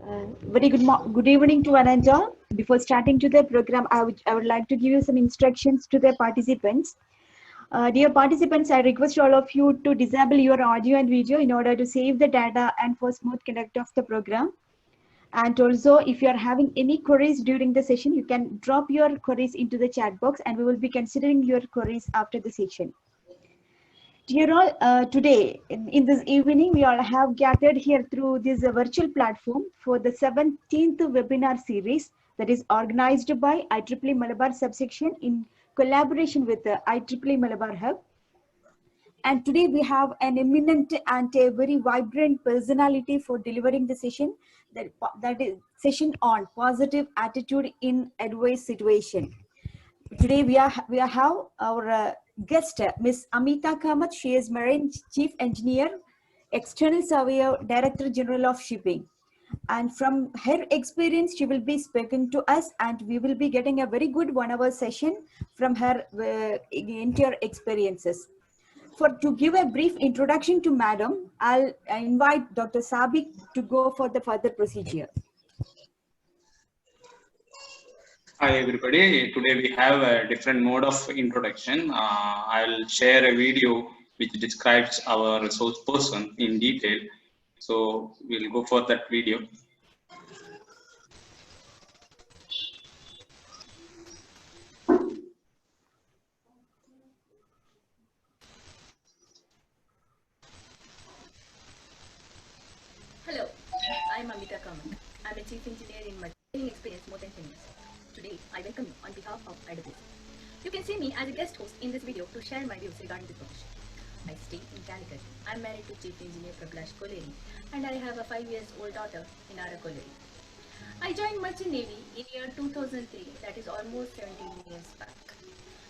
Good evening to one and all. Before starting to the program, I would like to give you some instructions to the participants. Dear participants, I request all of you to disable your audio and video in order to save the data and for smooth conduct of the program. And also, if you are having any queries during the session, you can drop your queries into the chat box and we will be considering your queries after the session. Dear all, today in this evening, we all have gathered here through this virtual platform for the 17th webinar series that is organized by IEEE Malabar subsection in collaboration with the IEEE Malabar Hub. And today we have an eminent and a very vibrant personality for delivering the session that is session on positive attitude in adverse situation. Today we have our guest, Miss Amita Kamath. She is Marine Chief Engineer, External Surveyor, Director General of Shipping. And from her experience, she will be speaking to us and we will be getting a very good 1 hour session from her entire experiences. To give a brief introduction to Madam, I'll invite Dr. Sabik to go for the further procedure. Hi everybody, today we have a different mode of introduction. I'll share a video which describes our resource person in detail. So we'll go for that video. Hello, I'm Amita Kamath. I'm a Chief Engineer in Marine experience more than 10 years. Today, I welcome you on behalf of IEEE. You can see me as a guest host in this video to share my views regarding the profession. I stay in Calicut. I'm married to Chief Engineer Prablash Koleri and I have a 5-year-old daughter, Inara Koleri. I joined Merchant Navy in year 2003, that is almost 17 years back.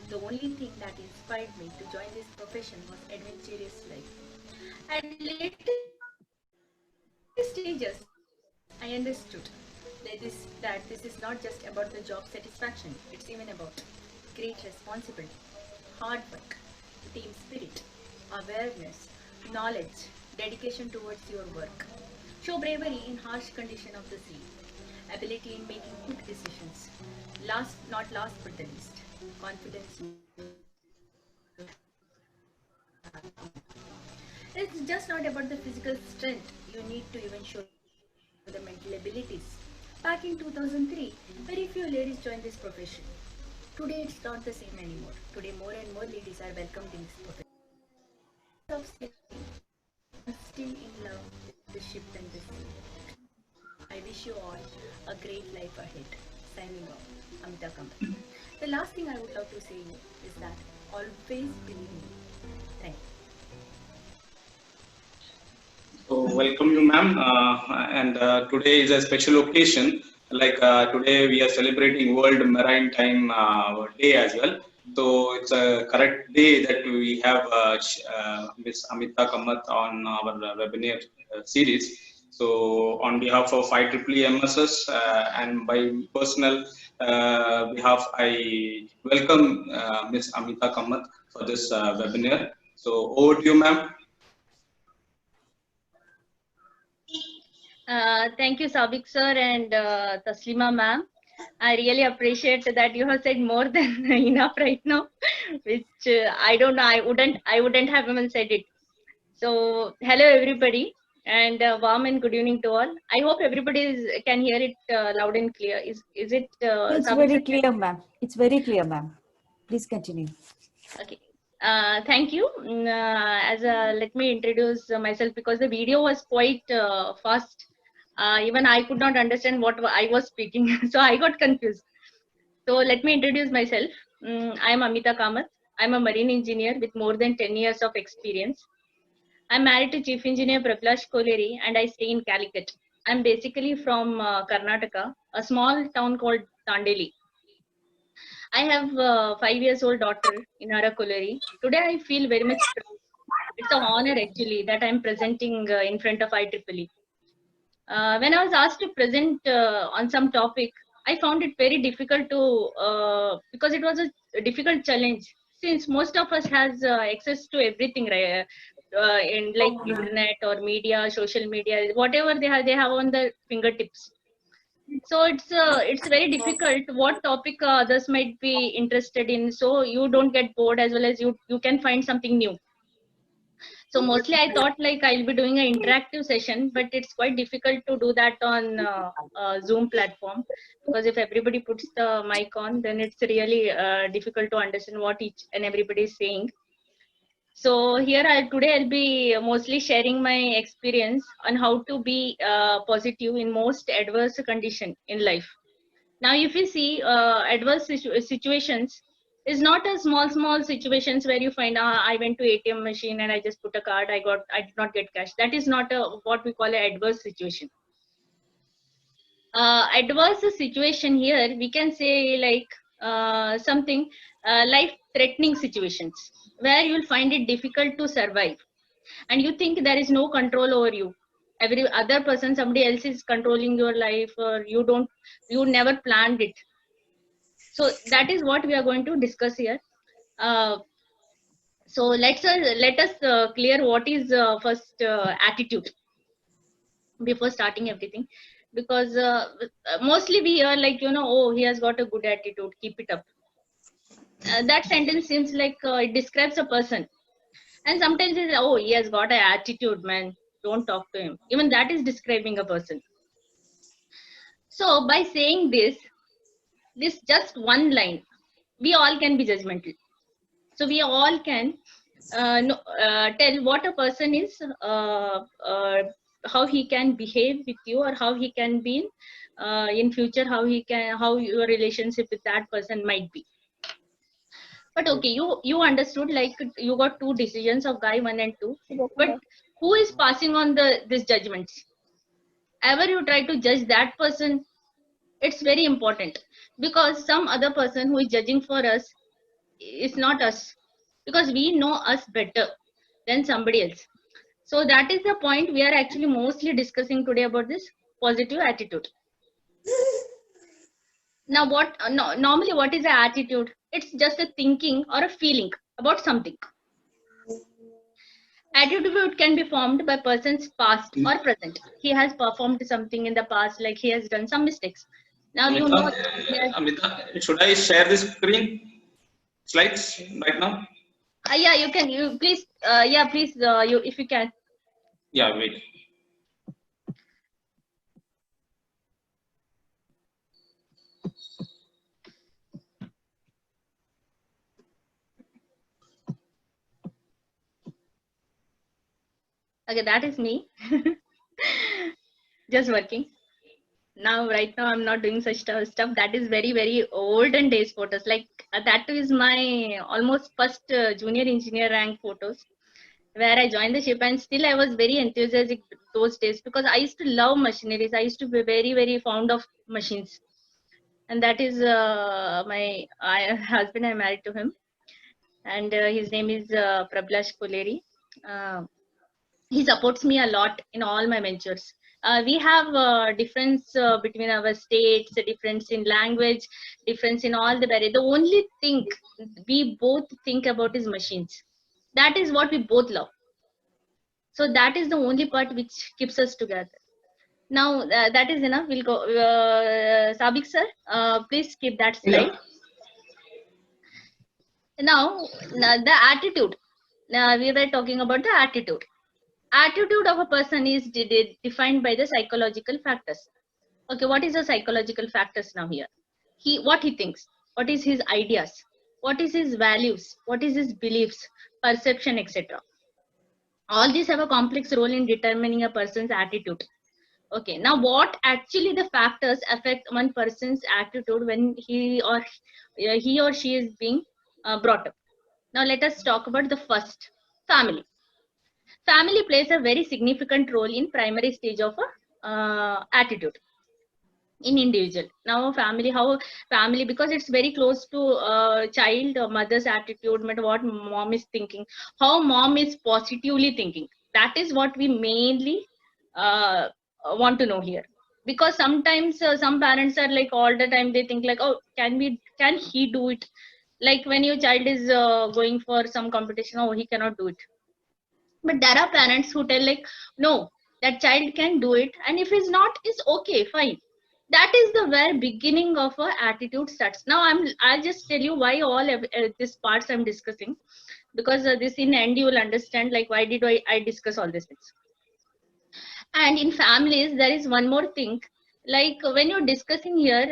The only thing that inspired me to join this profession was adventurous life. At later stages, I understood that this is not just about the job satisfaction, it's even about great responsibility, hard work, team spirit, awareness, knowledge, dedication towards your work, show bravery in harsh condition of the sea, ability in making quick decisions, not last but the least, confidence. It's just not about the physical strength, you need to even show the mental abilities. Back in 2003, very few ladies joined this profession. Today it's not the same anymore. Today more and more ladies are welcomed in this profession. I'm still in love with the ship and the sea. I wish you all a great life ahead. Signing off, Amita Kamath. The last thing I would love to say is that always believe in me. Thank you. So welcome you ma'am, and today is a special occasion. Like today we are celebrating World Maritime Day as well. So it's a correct day that we have Ms. Amita Kamath on our webinar series. So on behalf of IEEE MSS and by personal behalf, I welcome Ms. Amita Kamath for this webinar. So over to you ma'am. Thank you, Sabik sir and Taslima ma'am. I really appreciate that you have said more than enough right now, which I don't know. I wouldn't have even said it. So, hello everybody, and warm and good evening to all. I hope everybody can hear it loud and clear. Is it? It's very clear, ma'am. It's very clear, ma'am. Please continue. Okay. Thank you. Let me introduce myself because the video was quite fast. Even I could not understand what I was speaking, so I got confused. So let me introduce myself. I am Amita Kamath. I'm a marine engineer with more than 10 years of experience. I'm married to Chief Engineer Prablash Koleri and I stay in Calicut. I'm basically from Karnataka, a small town called Tandeli. I have a 5-year-old daughter, Inara Koleri. Today I feel very much proud. It's an honor actually that I'm presenting in front of IEEE. When I was asked to present on some topic, I found it very difficult to, because it was a difficult challenge since most of us has access to everything, right? in like internet or media, social media, whatever they have on the fingertips. So it's very difficult what topic others might be interested in, so you don't get bored, as well as you can find something new. So mostly I thought like I'll be doing an interactive session, but it's quite difficult to do that on Zoom platform, because if everybody puts the mic on, then it's really difficult to understand what each and everybody is saying. So here today I'll be mostly sharing my experience on how to be positive in most adverse condition in life. Now, if you see adverse situations is not a small situations where you find I went to ATM machine and I just put a card, I did not get cash. That is not a what we call an adverse situation. Adverse situation here we can say like something life threatening situations where you'll find it difficult to survive, and you think there is no control over you. Every other person, somebody else is controlling your life, or you never planned it. So that is what we are going to discuss here. So let us clear what is first attitude before starting everything, because mostly we hear like, oh, he has got a good attitude, keep it up. That sentence seems like it describes a person, and sometimes it's, oh, he has got an attitude, man, don't talk to him. Even that is describing a person. So by saying this just one line, we all can be judgmental. So we all can tell what a person is, how he can behave with you, or how he can be in future, how your relationship with that person might be. But okay, you understood, like you got two decisions of guy 1 and 2, but who is passing on this judgments? Ever you try to judge that person, it's very important, because some other person who is judging for us is not us, because we know us better than somebody else. So that is the point we are actually mostly discussing today, about this positive attitude. Now normally what is an attitude? It's just a thinking or a feeling about something. Attitude can be formed by person's past or present. He has performed something in the past, like he has done some mistakes. Now Amita, you know. Amita, should I share this screen slides right now? Yeah, you can. You please. Yeah, please. You if you can. Yeah, wait. Okay, that is me. Just working. Now, right now, I'm not doing such stuff. That is very olden days photos. Like that is my almost first junior engineer rank photos, where I joined the ship, and still I was very enthusiastic those days, because I used to love machineries. I used to be very fond of machines, and that is my husband. I'm married to him, and his name is Prablash Koleri. He supports me a lot in all my ventures. We have difference between our states, a difference in language, difference in all the barrier. The only thing we both think about is machines. That is what we both love. So that is the only part which keeps us together. Now that is enough. We'll go. Sabik sir, please skip that slide. Yeah. Now the attitude. We were talking about the attitude. Attitude of a person is defined by the psychological factors. Okay, what is the psychological factors now here? What he thinks, what is his ideas, what is his values, what is his beliefs, perception, etc. All these have a complex role in determining a person's attitude. Okay, now what actually the factors affect one person's attitude when he or she is being brought up? Now let us talk about the first, family. Family plays a very significant role in primary stage of a attitude in individual. Now family, because it's very close to child or mother's attitude, what mom is thinking, how mom is positively thinking. That is what we mainly want to know here, because sometimes some parents are like, all the time they think like, oh, can he do it? Like when your child is going for some competition, oh, he cannot do it. But there are parents who tell like, no, that child can do it, and if it's not, it's okay, fine. That is the very beginning of a attitude starts. Now I'll just tell you why all these parts I'm discussing, because this in the end you will understand like why did I discuss all these things. And in families there is one more thing, like when you're discussing here,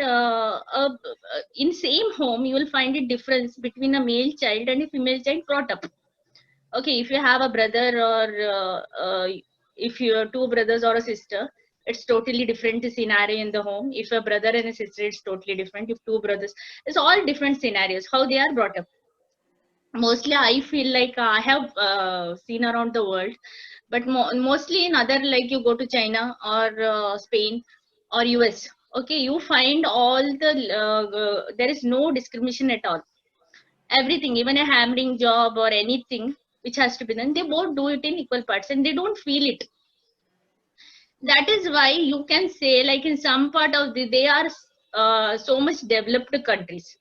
in same home you will find a difference between a male child and a female child brought up. Okay, if you have a brother or if you are two brothers or a sister, it's totally different scenario in the home. If a brother and a sister, it's totally different. If two brothers, it's all different scenarios how they are brought up. Mostly I feel like I have seen around the world, but mostly in other, like you go to China or Spain or US, okay, you find all the there is no discrimination at all. Everything, even a hammering job or anything which has to be done, they both do it in equal parts and they don't feel it. That is why you can say like in some part of they are so much developed countries,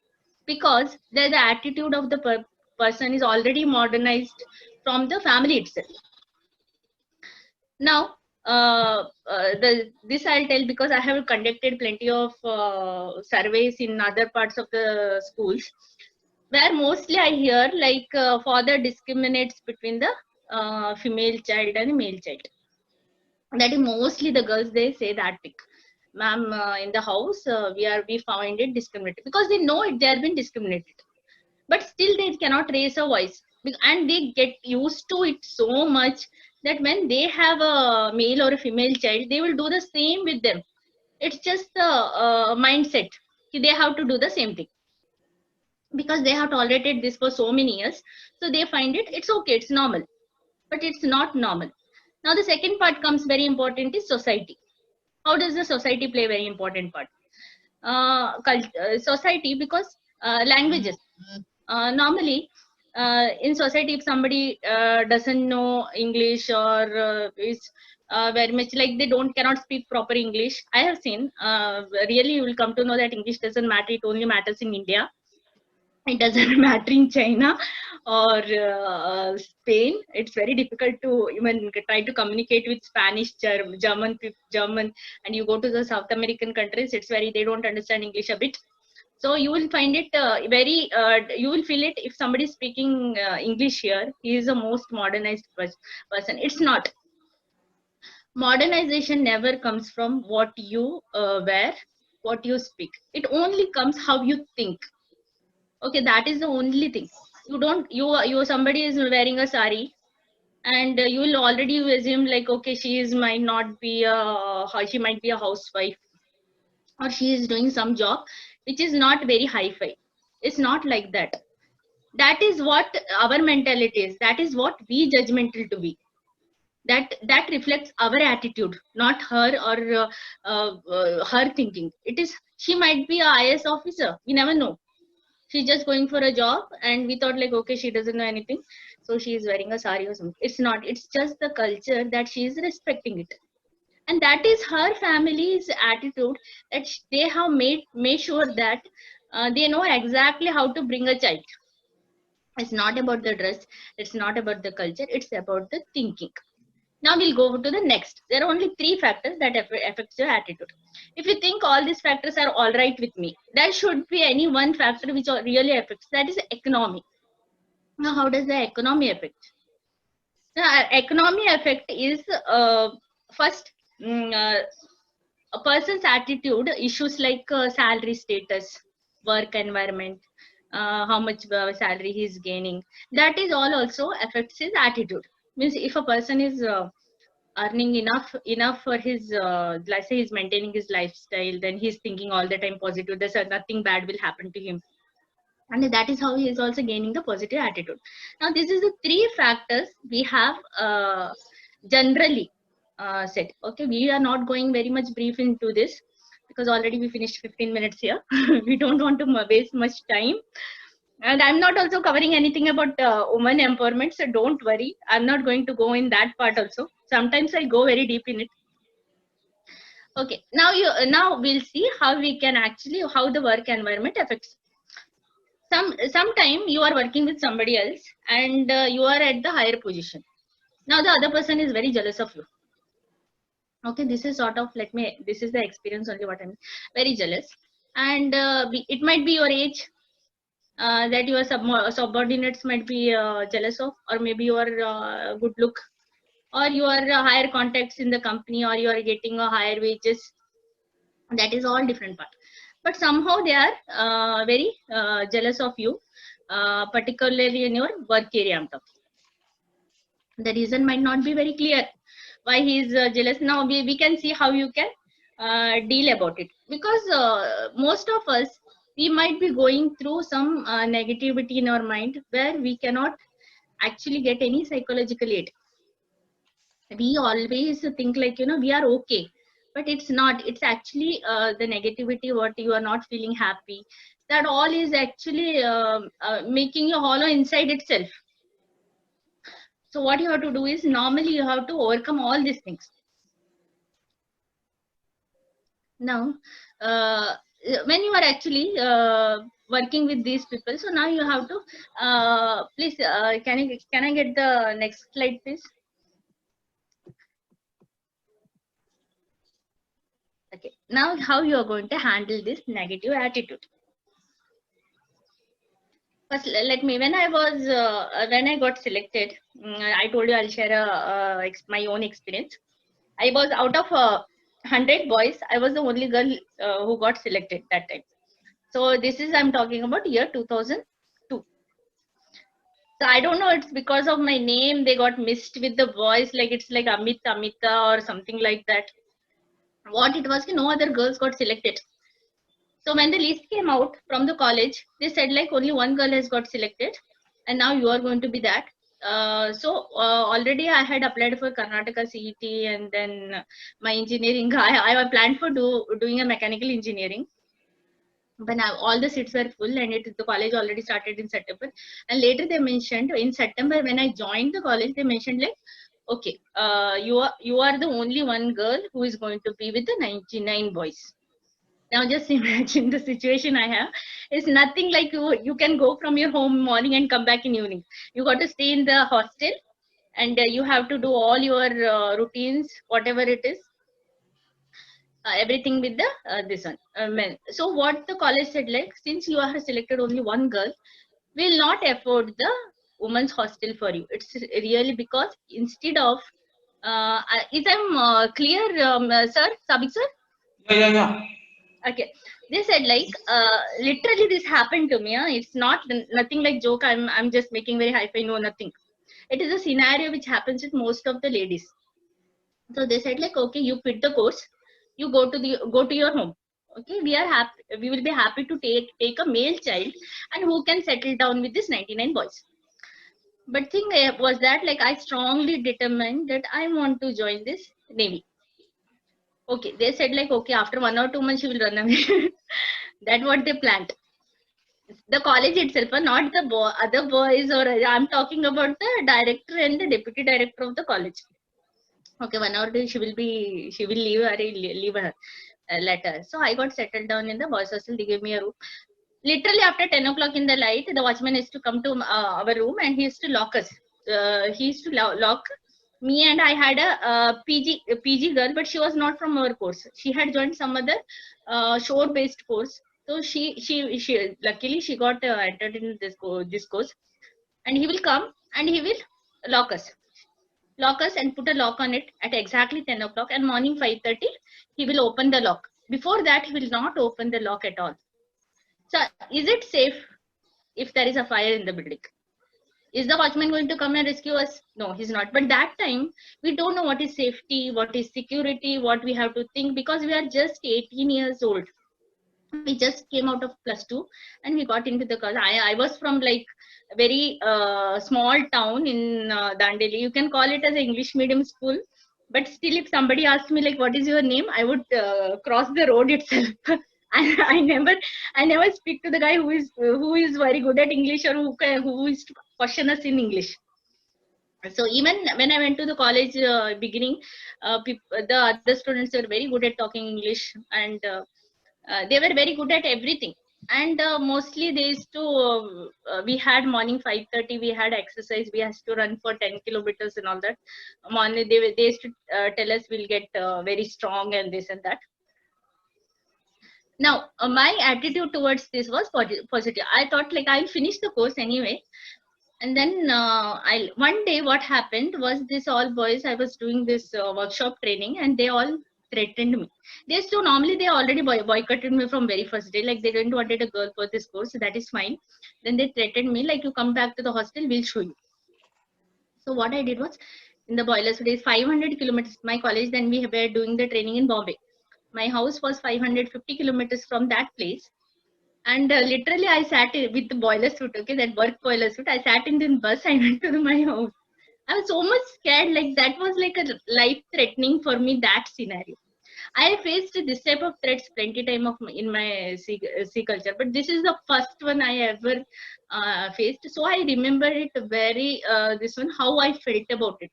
because the attitude of the person is already modernized from the family itself. Now this I'll tell because I have conducted plenty of surveys in other parts of the schools, where mostly I hear like father discriminates between the female child and male child. That is mostly the girls, they say that thing, ma'am, in the house we find it discriminated, because they know it, they have been discriminated, but still they cannot raise a voice, and they get used to it so much that when they have a male or a female child, they will do the same with them. It's just the mindset, they have to do the same thing because they have tolerated this for so many years, so they find it's okay, it's normal. But it's not normal. Now the second part comes very important is society. How does the society play a very important part? Society, because languages, normally in society, if somebody doesn't know English or is very much like they cannot speak proper English, I have seen, really you will come to know that English doesn't matter, it only matters in India. It doesn't matter in China or Spain. It's very difficult to even try to communicate with Spanish, German, and you go to the South American countries, it's very, they don't understand English a bit. So you will find it very, you will feel it if somebody is speaking English here, he is the most modernized person. It's not. Modernization never comes from what you wear, what you speak. It only comes how you think. Okay, that is the only thing. You don't, you somebody is wearing a sari, and you will already assume like, okay, might not be she might be a housewife, or she is doing some job which is not very high-fi. It's not like that. That is what our mentality is. That is what we judgmental to be. That reflects our attitude, not her or her thinking. It is, she might be a IS officer, we never know. She's just going for a job and we thought like, okay, she doesn't know anything, so she is wearing a sari or something. It's not. It's just the culture that she is respecting it, and that is her family's attitude, that they have made sure that they know exactly how to bring a child. It's not about the dress, it's not about the culture, it's about the thinking. Now we'll go to the next. There are only 3 factors that affects your attitude. If you think all these factors are all right with me, there should be any one factor which really affects. That is economy. Now, how does the economy affect? The economy effect is first a person's attitude. Issues like salary status, work environment, how much salary he is gaining. That is all also affects his attitude. Means if a person is earning enough for his let's say he's maintaining his lifestyle, then he's thinking all the time positive, there's nothing bad will happen to him, and that is how he is also gaining the positive attitude. Now this is the 3 factors we have generally said. Okay, we are not going very much brief into this because already we finished 15 minutes here. We don't want to waste much time. And I'm not also covering anything about women empowerment, so don't worry. I'm not going to go in that part also. Sometimes I go very deep in it. Okay, now we'll see how we can actually, how the work environment affects. Sometime you are working with somebody else and you are at the higher position. Now the other person is very jealous of you. Okay, this is sort of, this is the experience only what I'm very jealous. And it might be your age, that your subordinates might be jealous of, or maybe your good look, or your higher contacts in the company, or you are getting a higher wages. That is all different part. But somehow they are very jealous of you, particularly in your work area. I'm talking. The reason might not be very clear why he is jealous. Now we can see how you can deal about it, because most of us, we might be going through some negativity in our mind where we cannot actually get any psychological aid. We always think like, we are okay, but it's not. It's actually the negativity, what you are not feeling happy, that all is actually making you hollow inside itself. So what you have to do is, normally you have to overcome all these things. Now when you are actually working with these people, so now you have to please can I get the next slide, please? Okay, now how you are going to handle this negative attitude. First, let me, when I got selected, I told you I'll share my own experience. I was out of 100 boys, I was the only girl who got selected that time. So this is, I'm talking about year 2002. So I don't know, it's because of my name they got mixed with the boys, like it's like Amita or something like that. What it was, no other girls got selected. So when the list came out from the college, they said like only one girl has got selected, and now you are going to be that. Already I had applied for Karnataka CET, and then my engineering, I planned for doing a mechanical engineering. But now all the seats were full, and the college already started in September. And later they mentioned in September, when I joined the college, they mentioned like, okay, you are the only one girl who is going to be with the 99 boys. Now just imagine the situation I have. It's nothing like you can go from your home morning and come back in evening. You got to stay in the hostel, and you have to do all your routines, whatever it is. Everything with the this one men. So what the college said, like, since you are selected only one girl, will not afford the women's hostel for you. It's really because instead of is I'm clear, sir, Sabik sir? Yeah. Okay, they said like literally this happened to me. It's not nothing like joke. I'm just making very high-fi. No, nothing. It is a scenario which happens with most of the ladies. So they said like, okay, you quit the course, you go to your home. Okay, we will be happy to take a male child, and who can settle down with this 99 boys. But thing was that, like, I strongly determined that I want to join this Navy. Okay, they said like, okay, after 1 or 2 months you will run away. That's what they planned. The college itself, not the other boys, or I'm talking about the director and the deputy director of the college. Okay, 1 or 2 she will leave her letter. So I got settled down in the boys hostel. They gave me a room. Literally after 10 o'clock in the night, the watchman is to come to our room, and he used to lock us. He used to lock me, and I had a PG girl, but she was not from our course. She had joined some other shore based course. So she luckily she got entered in this course, and he will come and he will lock us and put a lock on it at exactly 10 o'clock, and morning 5:30 he will open the lock. Before that he will not open the lock at all. So is it safe if there is a fire in the building? Is the watchman going to come and rescue us? No, he's not. But that time we don't know what is safety, what is security, what we have to think, because we are just 18 years old. We just came out of +2 and we got into the college. I was from like a very small town in Dandeli. You can call it as an English medium school, but still if somebody asked me like, what is your name, I would cross the road itself. I never speak to the guy who is very good at English, or who is to question us in English. So even when I went to the college beginning, the other students were very good at talking English, and they were very good at everything. And mostly they used to we had morning 5:30, we had exercise, we had to run for 10 kilometers and all that morning. They used to tell us we'll get very strong and this and that. Now my attitude towards this was positive. I thought like I'll finish the course anyway. And then I one day what happened was, this all boys, I was doing this workshop training, and they all threatened me. They so normally they already boycotted me from very first day, like they didn't wanted a girl for this course, so that is fine. Then they threatened me like, you come back to the hostel, we'll show you. So what I did was, in the boilers days, 500 kilometers my college, then we were doing the training in Bombay. My house was 550 kilometers from that place. And literally, I sat with the boiler suit, okay, that work boiler suit. I sat in the bus. I went to my house. I was so much scared. Like that was like a life threatening for me, that scenario. I faced this type of threats plenty time of in my sea culture, but this is the first one I ever faced. So I remember it very this one, how I felt about it,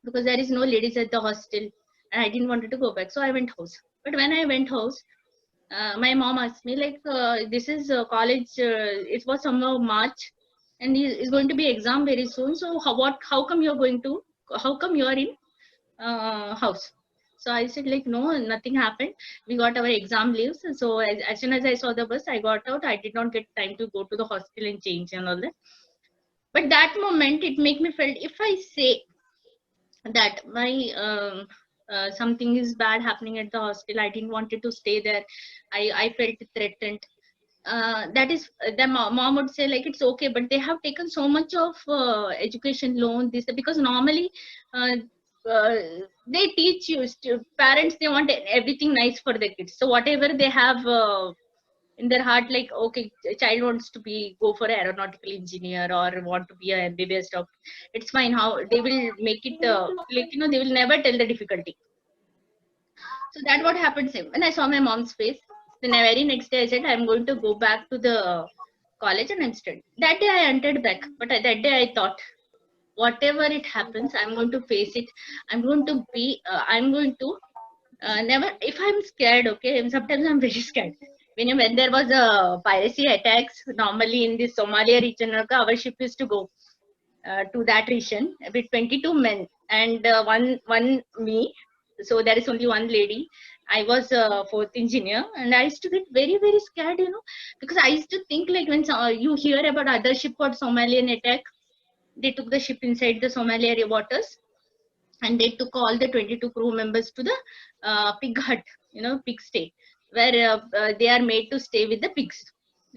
because there is no ladies at the hostel, and I didn't wanted to go back. So I went house. But when I went house, my mom asked me like, this is college, it was somewhere March, and it's going to be exam very soon, so how come you're going to, how come you're in house? So I said like, no, nothing happened, we got our exam leaves. So as soon as I saw the bus, I got out. I did not get time to go to the hostel and change and all that. But that moment, it made me felt, if I say that my something is bad happening at the hostel, I didn't wanted to stay there, I felt threatened, that is the mom would say like, it's okay, but they have taken so much of education loan, this, because normally uh, uh, they teach you, parents, they want everything nice for their kids. So whatever they have in their heart, like, okay, a child wants to be, go for aeronautical engineer or want to be a MBBS doctor, it's fine. How they will make it like, they will never tell the difficulty. So that what happened same. When I saw my mom's face, then the very next day I said, I'm going to go back to the college and I'm studying. That day I entered back, but that day I thought, whatever it happens, I'm going to face it. I'm going to be, I'm going to never, if I'm scared, okay, and sometimes I'm very scared. When there was a piracy attacks, normally in the Somalia region, okay, our ship used to go to that region with 22 men and one me. So there is only one lady. I was a fourth engineer, and I used to get very, very scared, because I used to think like, when you hear about other ship got Somalian attack, they took the ship inside the Somalia waters, and they took all the 22 crew members to the pig hut, pig stay, where they are made to stay with the pigs.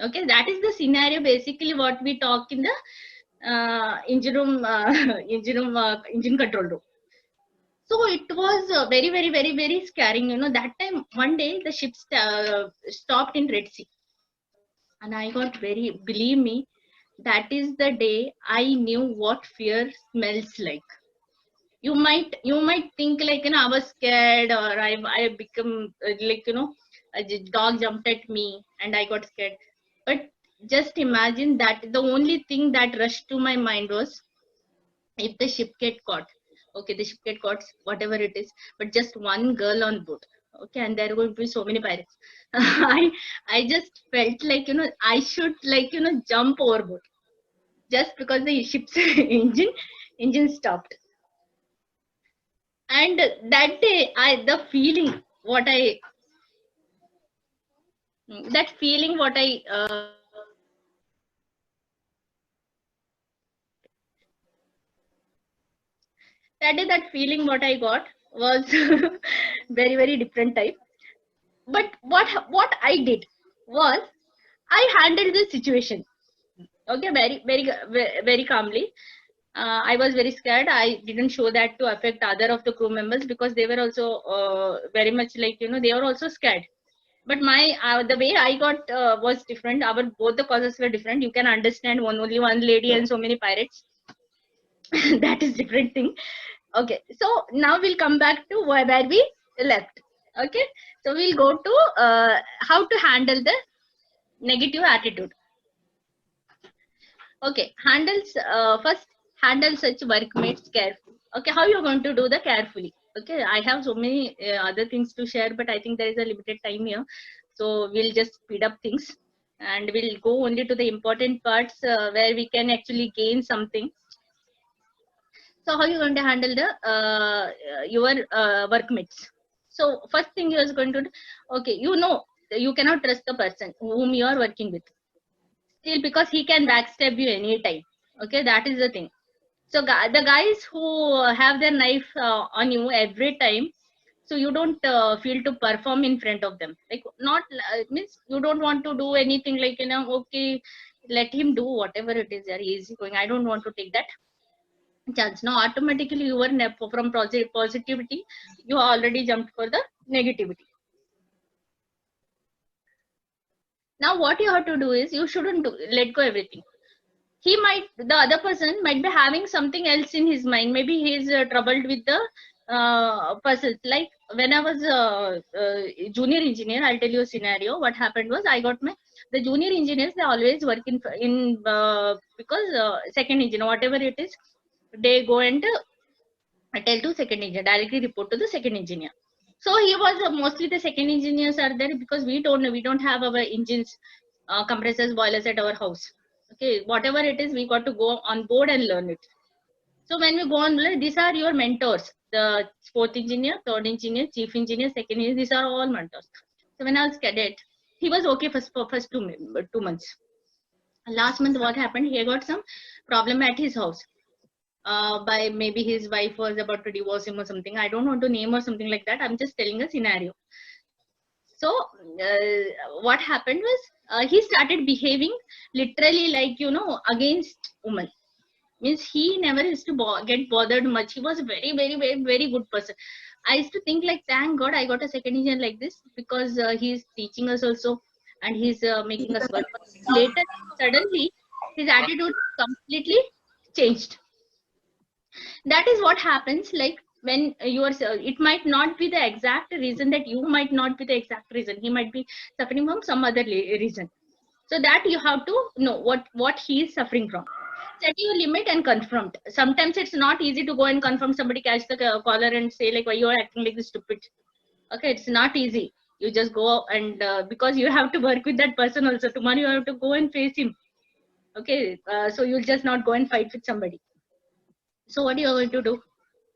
Okay, that is the scenario basically what we talk in the engine room, engine control room. So it was very, very, very, very scary. That time, one day the ship stopped in Red Sea, and I got very, believe me, that is the day I knew what fear smells like. You might think like, I was scared, or I become like, a dog jumped at me and I got scared. But just imagine that the only thing that rushed to my mind was, if the ship get caught, okay, the ship get caught, whatever it is, but just one girl on board, okay, and there are going to be so many pirates. I just felt like, I should like, jump overboard, just because the ship's engine stopped. And that day, the feeling what I that feeling what I that day, that feeling what I got was very, very different type. But what I did was, I handled the situation, okay, very, very, very calmly. I was very scared. I didn't show that to affect other of the crew members, because they were also very much like, they were also scared. But my the way I got was different. Our both the causes were different. You can understand, only one lady and so many pirates. That is different thing. Okay, so now we'll come back to where we left. Okay, so we'll go to how to handle the negative attitude. Okay, first handle such workmates carefully. Okay, how you're going to do the carefully? Okay, I have so many other things to share, but I think there is a limited time here. So we'll just speed up things and we'll go only to the important parts where we can actually gain something. So how you going to handle the your workmates? So first thing you is going to do, okay, you cannot trust the person whom you are working with. Still, because he can backstab you anytime. Okay, that is the thing. So the guys who have their knife on you every time, so you don't feel to perform in front of them. Like not means you don't want to do anything like okay, let him do whatever it is. He is going. I don't want to take that chance. Now automatically you were from positivity, you already jumped for the negativity. Now what you have to do is you shouldn't let go everything. The other person might be having something else in his mind. Maybe he is troubled with the puzzles. Like when I was a junior engineer, I'll tell you a scenario. What happened was I got the junior engineers, they always work in because second engineer, whatever it is, they go and tell to second engineer, directly report to the second engineer. So he was mostly the second engineers are there because we don't have our engines, compressors, boilers at our house. Okay, whatever it is, we got to go on board and learn it. So when we go on, these are your mentors: the fourth engineer, third engineer, chief engineer, second engineer. These are all mentors. So when I was cadet, he was okay for first 2 months. Last month, what happened? He got some problem at his house. By maybe his wife was about to divorce him or something. I don't want to name or something like that. I'm just telling a scenario. So what happened was he started behaving literally like against women. Means he never used to get bothered much. He was a very, very, very, very good person. I used to think like, thank God I got a second engineer like this, because he's teaching us also and he's making us work. But later, suddenly, his attitude completely changed. That is what happens. Like when you are, it might not be the exact reason, that you might not be the exact reason. He might be suffering from some other reason. So that you have to know what he is suffering from. Set your limit and confront. Sometimes it's not easy to go and confront somebody, catch the collar and say like, why you are acting like this stupid. Okay, it's not easy. You just go and because you have to work with that person also. Tomorrow you have to go and face him. Okay, so you'll just not go and fight with somebody. So what you are going to do?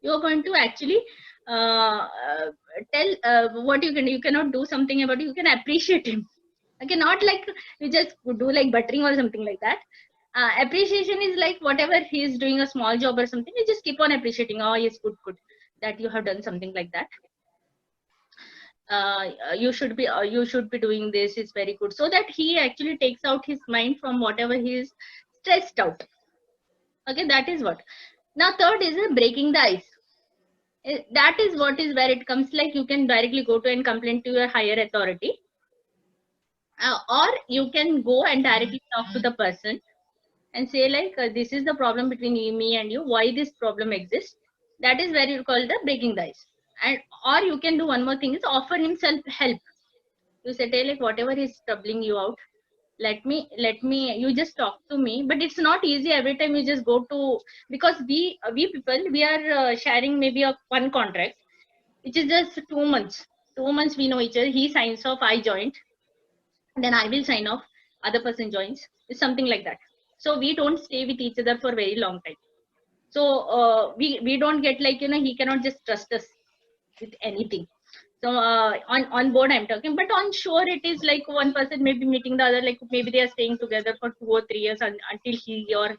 You are going to actually tell what you can. You cannot do something about it. You can appreciate him. Okay, not like you just do like buttering or something like that. Appreciation is like whatever he is doing a small job or something, you just keep on appreciating. Oh yes, good that you have done something like that. You should be doing this. It's very good, so that he actually takes out his mind from whatever he is stressed out. Okay, that is what. Now third is breaking the ice. That is what is where it comes, like you can directly go to and complain to your higher authority, or you can go and directly talk to the person and say like, this is the problem between me and you, why this problem exists. That is where you call the breaking the ice. And or you can do one more thing, is offer himself help. You say like, whatever is troubling you out, let me you just talk to me. But it's not easy every time you just go to, because we people, we are sharing maybe one contract which is just 2 months. 2 months we know each other. He signs off, I joined, then I will sign off, other person joins. It's something like that. So we don't stay with each other for very long time. So we don't get like, he cannot just trust us with anything. So on board I'm talking, but on shore it is like one person may be meeting the other, like maybe they are staying together for 2 or 3 years until he or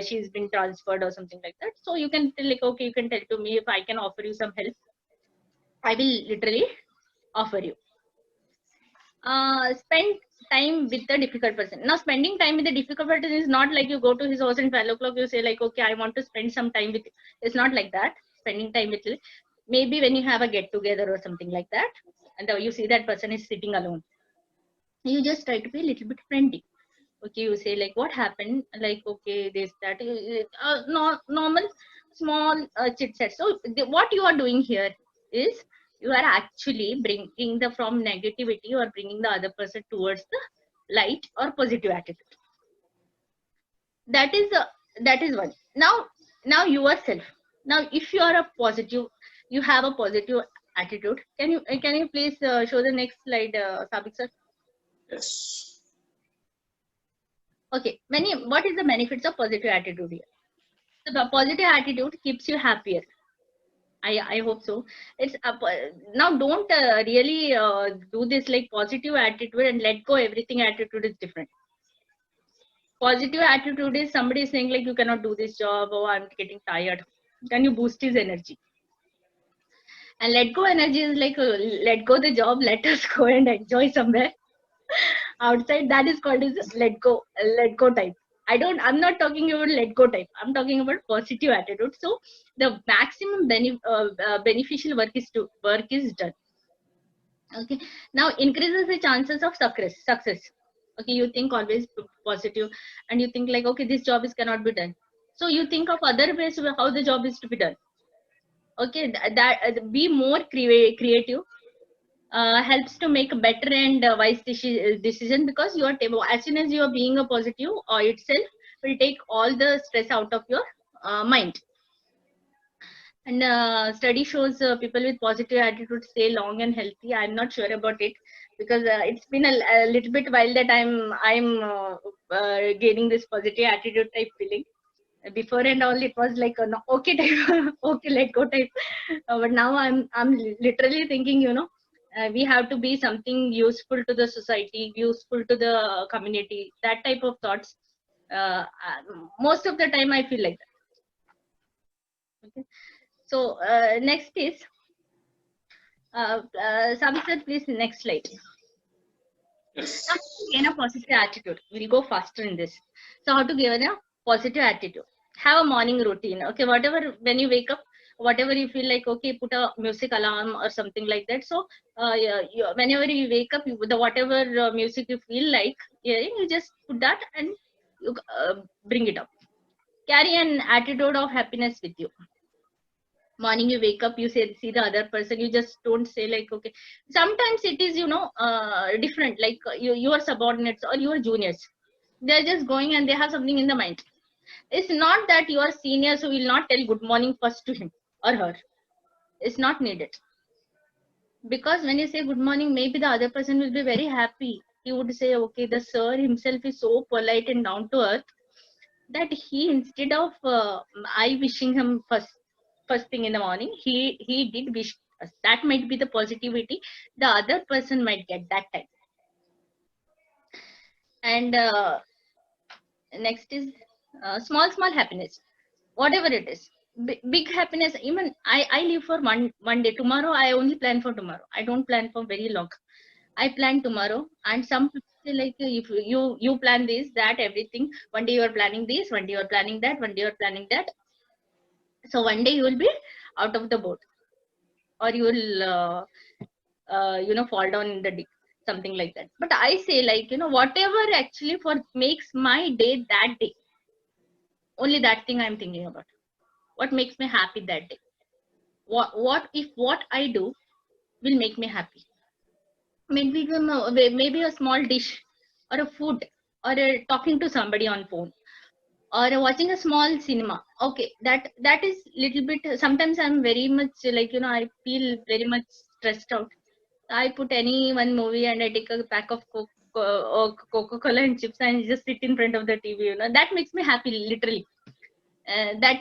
she's been transferred or something like that. So you can tell like, okay, you can tell to me, if I can offer you some help, I will literally offer you. Spend time with the difficult person. Now spending time with the difficult person is not like you go to his house and 12 o'clock you say like, okay, I want to spend some time with you. It's not like that. Spending time with, maybe when you have a get together or something like that, and you see that person is sitting alone, you just try to be a little bit friendly. Okay, you say like, what happened, like, okay, this, that, normal small chit chat. So what you are doing here is you are actually bringing from negativity, or bringing the other person towards the light or positive attitude. That is one. Now yourself. Now if you are a positive, you have a positive attitude. Can you please show the next slide, Sabik sir? Yes. Okay, what is the benefits of positive attitude here? So the positive attitude keeps you happier. I hope so. It's now don't really do this like positive attitude and let go everything attitude is different. Positive attitude is somebody saying like you cannot do this job, or I'm getting tired. Can you boost his energy? And let go energy is like let go the job, let us go and enjoy somewhere outside. That is called as let go type. I'm not talking about let go type. I'm talking about positive attitude. So the maximum beneficial work is done. Okay, now increases the chances of success. Okay, you think always positive, and you think like, okay, this job is cannot be done, so you think of other ways how the job is to be done. Okay, be more creative, helps to make a better and wise decision, because you are as soon as you are being a positive, itself will take all the stress out of your mind. And study shows people with positive attitude stay long and healthy. I'm not sure about it, because it's been a little bit while that I'm gaining this positive attitude type feeling. Before and all, it was like no, okay type, okay, let go type. But now I'm literally thinking, we have to be something useful to the society, useful to the community. That type of thoughts. Most of the time, I feel like that. Okay. So next is Sabik sir, please next slide. Yes. How to gain a positive attitude? We'll go faster in this. So how to gain a positive attitude? Have a morning routine. Okay, whatever, when you wake up, whatever you feel like, okay, put a music alarm or something like that. So whenever you wake up, the whatever music you feel like, you just put that and you bring it up. Carry an attitude of happiness with you. Morning you wake up, you see the other person, you just don't say like, okay, sometimes it is different, like your subordinates or your juniors, they're just going and they have something in the mind. It's not that you are seniors who will not tell good morning first to him or her. It's not needed, because when you say good morning, maybe the other person will be very happy. He would say, okay, the sir himself is so polite and down to earth that he, instead of I wishing him first thing in the morning, he did wish us. That might be the positivity the other person might get that time. And next is small happiness, whatever it is. Big happiness, even I live for one day. Tomorrow I only plan for tomorrow. I don't plan for very long. I plan tomorrow. And some people say like, if you plan this, that, everything, one day you are planning this, one day you are planning that, one day you are planning that. So one day you will be out of the boat, or you will fall down in the deep, something like that. But I say like, whatever actually makes my day that day, only that thing I'm thinking about. What makes me happy that day? What if what I do will make me happy? Maybe a small dish, or a food, or talking to somebody on phone, or watching a small cinema. Okay, that is little bit. Sometimes I'm very much like, I feel very much stressed out. I put any one movie and I take a pack of Coca-Cola and chips and just sit in front of the TV. That makes me happy, literally. That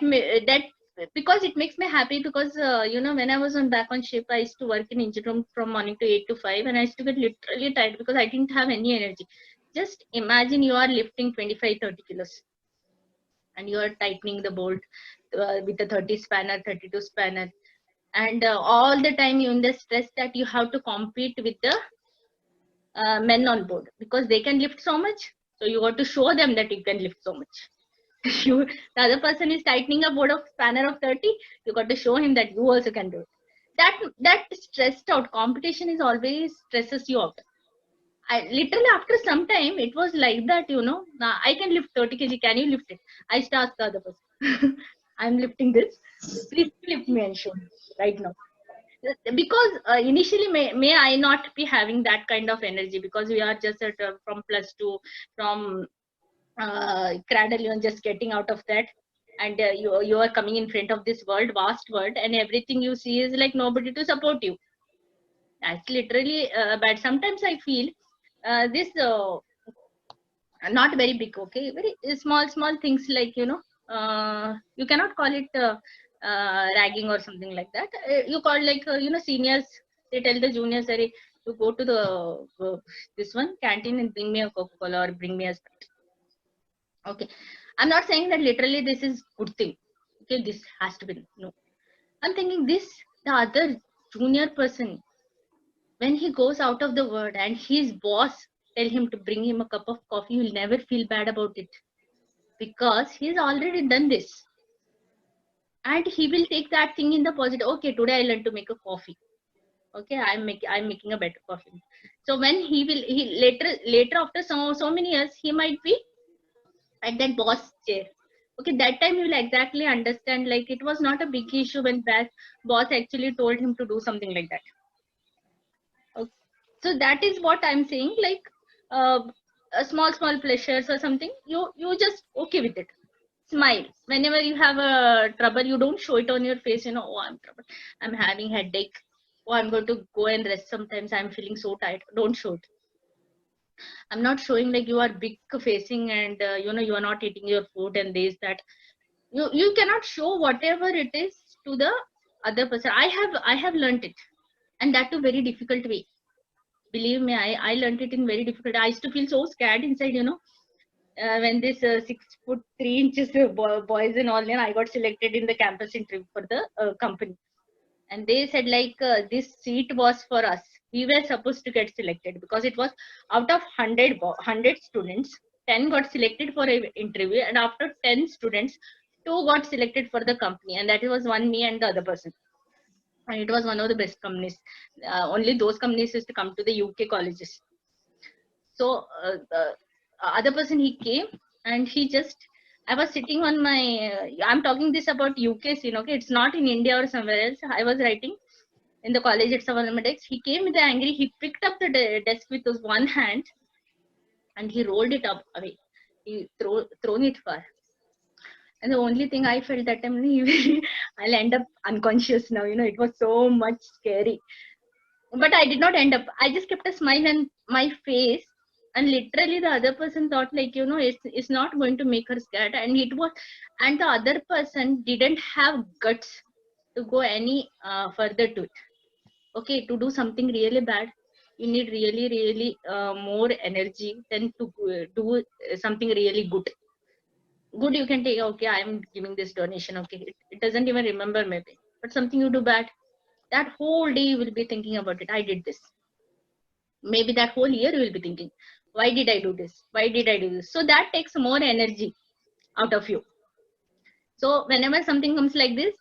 because it makes me happy, because when I was back on ship, I used to work in engine room from morning to 8 to 5, and I used to get literally tired because I didn't have any energy. Just imagine you are lifting 25-30 kilos and you are tightening the bolt with a 30 spanner, 32 spanner, and all the time you're in the stress that you have to compete with the men on board, because they can lift so much. So you got to show them that you can lift so much. The other person is tightening a board of spanner of 30, you got to show him that you also can do it. That stressed out competition is always stresses you out. I literally, after some time, it was like that, I can lift 30 kg, can you lift it? I used to ask the other person, I'm lifting this, please lift me and show me right now. Because initially may I not be having that kind of energy, because we are just from plus two, from cradle, just getting out of that. and you are coming in front of this world, vast world, and everything you see is like nobody to support you. That's literally bad. Sometimes I feel this not very big, okay, very small things, like you cannot call it ragging or something like that. You call like seniors, they tell the juniors, sorry, you go to the this one canteen and bring me a Coca-Cola or bring me a Sprite. Okay, I'm not saying that literally this is good thing, okay, this has to be, no. I'm thinking this, the other junior person, when he goes out of the word and his boss tell him to bring him a cup of coffee, you'll never feel bad about it, because he's already done this, and he will take that thing in the positive. Okay, today I learned to make a coffee. Okay, I'm making a better coffee. So when he later after so many years, he might be at that boss chair. Okay, that time you will exactly understand, like it was not a big issue when that boss actually told him to do something like that. Okay. So that is what I'm saying, like a small pleasures or something, you just okay with it. Smile whenever you have a trouble. You don't show it on your face, oh, I'm trouble, I'm having headache, oh, I'm going to go and rest, sometimes I'm feeling so tired. Don't show it. I'm not showing like you are big facing and you are not eating your food and this that. You cannot show whatever it is to the other person. I have learned it, and that too very difficult way. Believe me, I learned it in very difficult. I used to feel so scared inside, when this 6'3" boys and all, I got selected in the campus interview for the company, and they said like this seat was for us. We were supposed to get selected because it was out of 100 students, 10 got selected for an interview, and after 10 students, 2 got selected for the company, and that was one me and the other person. And it was one of the best companies. Only those companies used to come to the UK colleges. So the other person, he came and he just, I was sitting on my I'm talking this about UK scene, okay, it's not in India or somewhere else. I was writing in the college at Savanamadex. He came with the angry, he picked up the desk with his one hand and he rolled it up away. He thrown it far. And the only thing I felt that time, I'll end up unconscious now. It was so much scary. But I did not end up. I just kept a smile on my face. And literally the other person thought like, it's not going to make her scared. And and the other person didn't have guts to go any further to it. Okay, to do something really bad, you need really more energy than to do something really good. Good, you can take, okay, I'm giving this donation, okay, it doesn't even remember maybe. But something you do bad, that whole day you will be thinking about it. I did this. Maybe that whole year you will be thinking, why did I do this? Why did I do this? So that takes more energy out of you. So whenever something comes like this,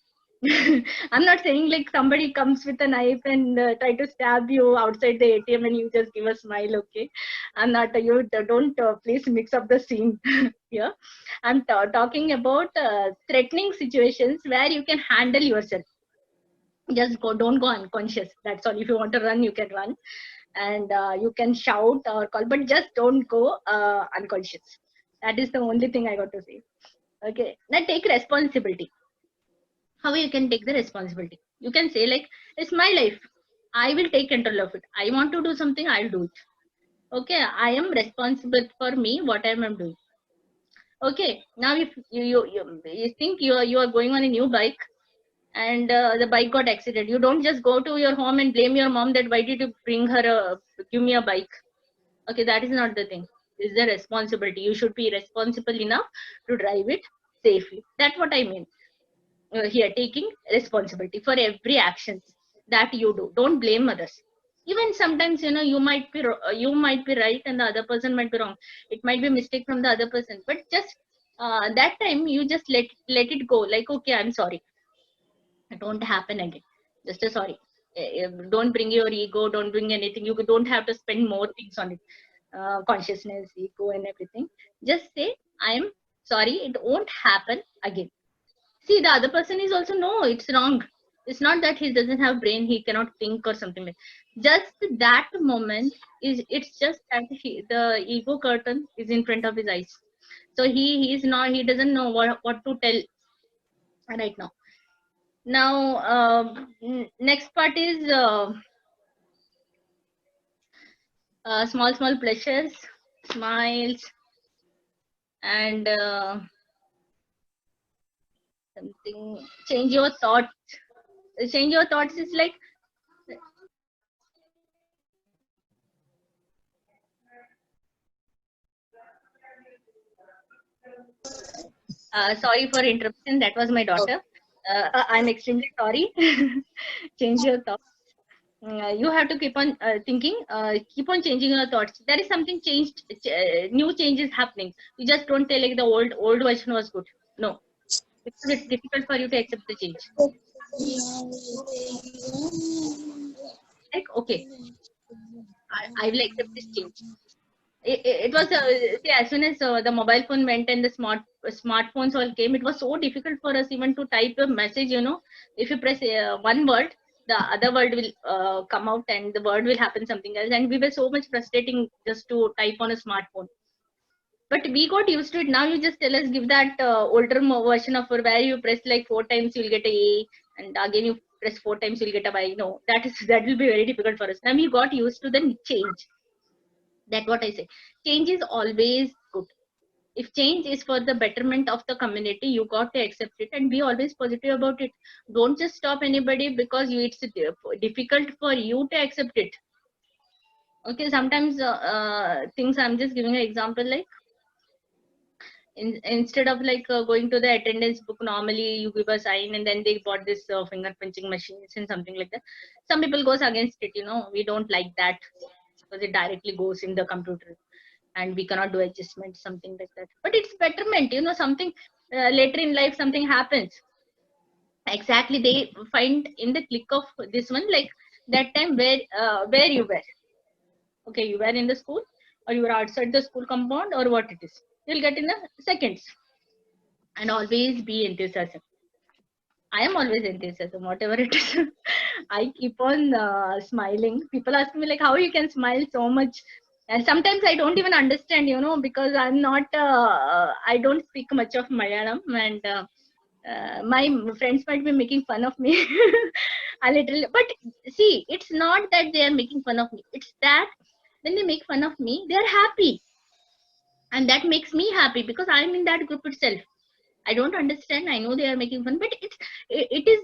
I'm not saying like somebody comes with a knife and try to stab you outside the ATM and you just give a smile, okay? I'm not, you don't please mix up the scene here. I'm talking about threatening situations where you can handle yourself. Just don't go unconscious. That's all. If you want to run, you can run, and you can shout or call, but just don't go unconscious. That is the only thing I got to say. Okay, now take responsibility. How you can take the responsibility? You can say like, it's my life, I will take control of it. I want to do something, I'll do it. Okay, I am responsible for me, what I am doing. Okay, now if you think you are going on a new bike and the bike got accident, you don't just go to your home and blame your mom that why did you bring her give me a bike. Okay, that is not the thing. This is the responsibility. You should be responsible enough to drive it safely. That's what I mean. Here, taking responsibility for every actions that you do. Don't blame others. Even sometimes, you might be right and the other person might be wrong. It might be a mistake from the other person, but just that time you just let it go. Like, okay, I'm sorry. It won't happen again. Just a sorry. Don't bring your ego. Don't bring anything. You don't have to spend more things on it. Consciousness, ego, and everything. Just say, I am sorry. It won't happen again. See, the other person is also, no, it's wrong. It's not that he doesn't have brain, he cannot think or something like just that moment it's just that the ego curtain is in front of his eyes. So he doesn't know what to tell. right now. Now, next part is small pleasures, smiles, and something. Change your thoughts. Change your thoughts is like, sorry for interruption. That was my daughter. I'm extremely sorry. Change your thoughts. You have to keep on thinking, keep on changing your thoughts. There is something changed, new changes happening. You just don't tell like the old version was good. No, because it's difficult for you to accept the change. Like, okay, I will accept this change. It was see, as soon as the mobile phone went and the smartphones all came, it was so difficult for us even to type a message. You know, if you press one word, the other word will come out and the word will happen something else, and we were so much frustrating just to type on a smartphone. But we got used to it. Now you just tell us, give that older version of where you press like 4 times you'll get a, and again you press 4 times you'll get a y. No, that will be very difficult for us. Now we got used to the change. That's what I say. Change is always good. If change is for the betterment of the community, you got to accept it and be always positive about it. Don't just stop anybody because it's difficult for you to accept it. Okay, sometimes things, I'm just giving an example, like instead of like going to the attendance book, normally you give a sign and then they bought this finger pinching machines and something like that. Some people goes against it, you know, we don't like that because it directly goes in the computer and we cannot do adjustments, something like that. But it's betterment, you know, something later in life something happens. Exactly, they find in the click of this one, like that time where you were. Okay, you were in the school or you were outside the school compound or what it is. You'll get in a seconds. And always be enthusiasm. I am always enthusiasm, whatever it is. I keep on smiling. People ask me like how you can smile so much, and sometimes I don't even understand, you know, because I'm not. I don't speak much of Malayalam, and my friends might be making fun of me a little. But see, it's not that they are making fun of me. It's that when they make fun of me, they are happy, and that makes me happy because I'm in that group itself. I don't understand. I know they are making fun, but it is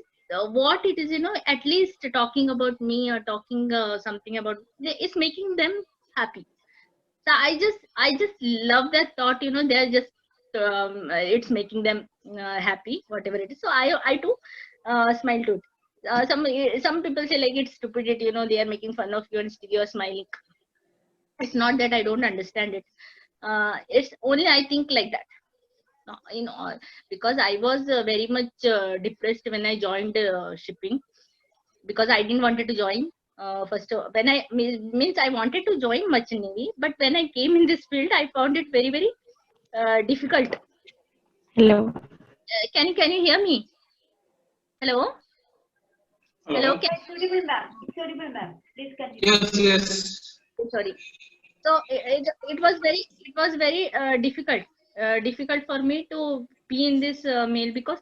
what it is. You know, at least talking about me or talking something about it's making them happy. So I just love that thought. You know, they're just it's making them happy, whatever it is. So I too smile to it. Some people say like it's stupidity. You know, they are making fun of you and still you're smiling. It's not that I don't understand it. It's only I think like that. You know, because I was very much depressed when I joined shipping, because I didn't wanted to join. First, when I means I wanted to join merchant navy, but when I came in this field, I found it very difficult. Hello. Can you hear me? Hello. Hello. Sorry, ma'am. Please continue. Yes. Sorry. So it was very difficult for me to be in this mail, because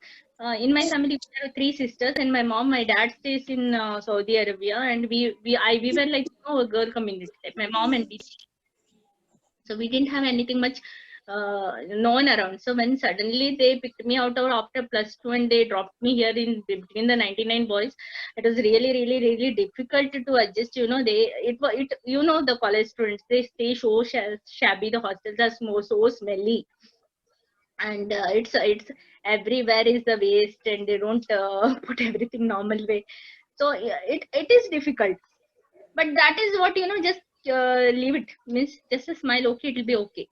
in my family there are 3 sisters and my mom, my dad stays in Saudi Arabia, and we were like, you know, a girl community, like my mom and me. So we didn't have anything much known around. So when suddenly they picked me out of after +2 and they dropped me here in between the 99 boys, it was really difficult to adjust. You know, you know, the college students, they stay so shabby. The hostels are so smelly, and it's everywhere is the waste, and they don't put everything normal way. So yeah, it is difficult, but that is what, you know, just leave it, means just a smile. Okay, it will be okay.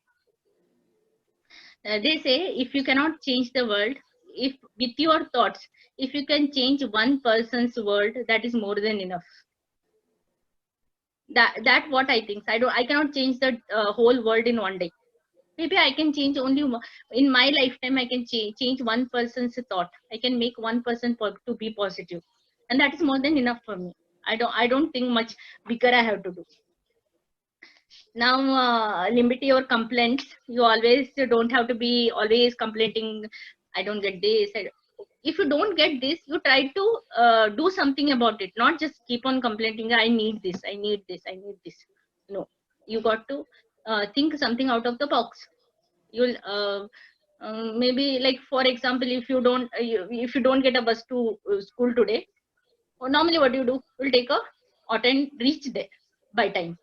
They say if you cannot change the world, if with your thoughts, if you can change one person's world, that is more than enough. That what I think. I cannot change the whole world in one day. Maybe I can change only in my lifetime. I can change one person's thought. I can make one person to be positive, and that is more than enough for me. I don't think much bigger I have to do. Now limit your complaints. You always don't have to be always complaining, I don't get this. if you don't get this, you try to do something about it, not just keep on complaining, I need this, I need this, I need this. No, you got to think something out of the box. You'll maybe, like for example, if you don't get a bus to school today, or normally what you do, you'll take a auto and reach there by time.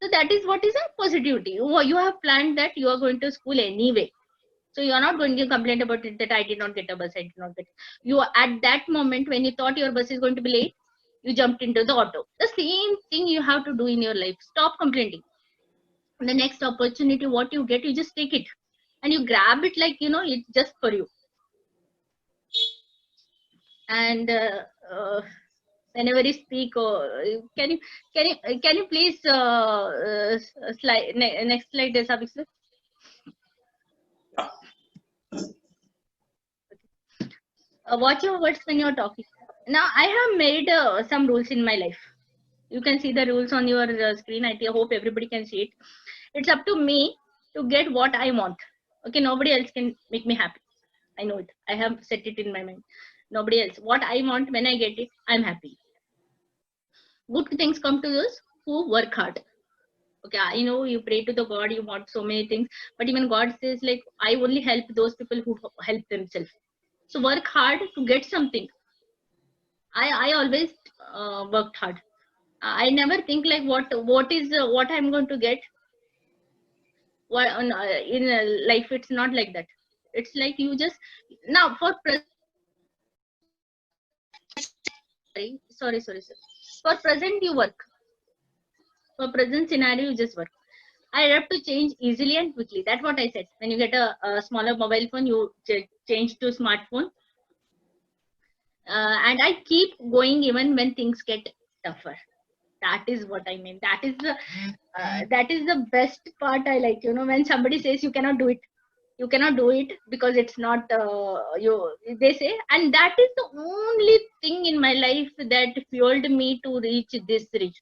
So that is what is a positivity. You have planned that you are going to school anyway. So you are not going to complain about it that I did not get a bus, I did not get. You are at that moment when you thought your bus is going to be late, you jumped into the auto. The same thing you have to do in your life. Stop complaining. The next opportunity, what you get, you just take it. And you grab it like, it's just for you. And whenever you speak, can you please slide next slide, Sabik sir? Watch your words when you're talking. Now I have made some rules in my life. You can see the rules on your screen. I hope everybody can see it. It's up to me to get what I want. Okay, nobody else can make me happy. I know it. I have set it in my mind. Nobody else. What I want, when I get it, I'm happy. Good things come to those who work hard. Okay, I know you pray to the God, you want so many things, but even God says, like, I only help those people who help themselves. So work hard to get something. I always worked hard. I never think like what I'm going to get. In life, it's not like that. It's like you just now for sorry sir. For present you work. For present scenario you just work. I have to change easily and quickly. That's what I said. When you get a smaller mobile phone, you change to smartphone. And I keep going even when things get tougher. That is what I mean. That is the best part I like. When somebody says you cannot do it, you cannot do it because it's not they say, and that is the only thing in my life that fueled me to reach this reach.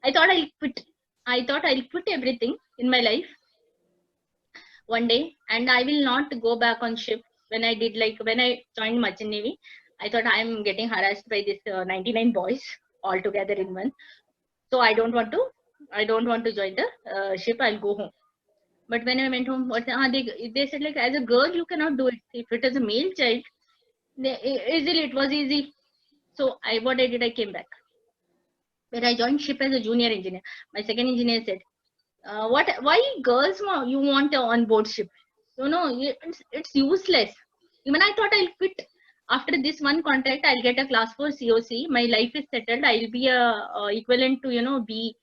I thought I'll quit everything in my life one day, and I will not go back on ship. When I joined Merchant Navy, I thought I'm getting harassed by this 99 boys all together in one. So I don't want to join the ship. I'll go home. But when I went home, they said, like, as a girl you cannot do it. If it is a male child, it was easy. So what I did, I came back. When I joined ship as a junior engineer, my second engineer said, why girls you want on board ship? It's useless. Even I thought I'll quit. After this one contract, I'll get a class 4 COC. My life is settled. I'll be equivalent to B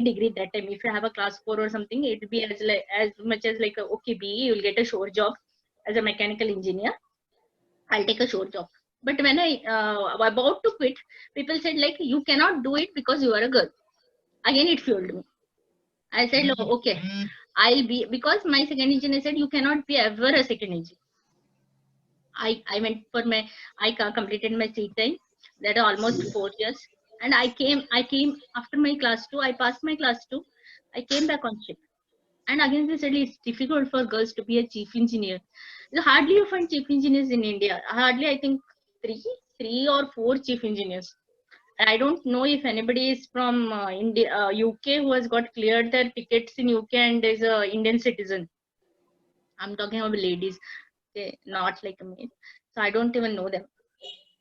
degree that time. If you have a class 4 or something, it will be as much as like okay, BE. You'll get a shore job as a mechanical engineer. I'll take a shore job. But when I about to quit, people said, like, you cannot do it because you are a girl. Again, it fueled me. I said, okay, I'll be, because my second engineer said you cannot be ever a second engineer. I completed my seat time. That almost 4 years. And I came after my class 2. I passed my class 2. I came back on ship. And again, they said it's difficult for girls to be a chief engineer. Hardly you find chief engineers in India. Hardly, I think, 3 or 4 chief engineers. I don't know if anybody is from India, UK who has got cleared their tickets in UK and is a Indian citizen. I'm talking about ladies, not like a male. So I don't even know them.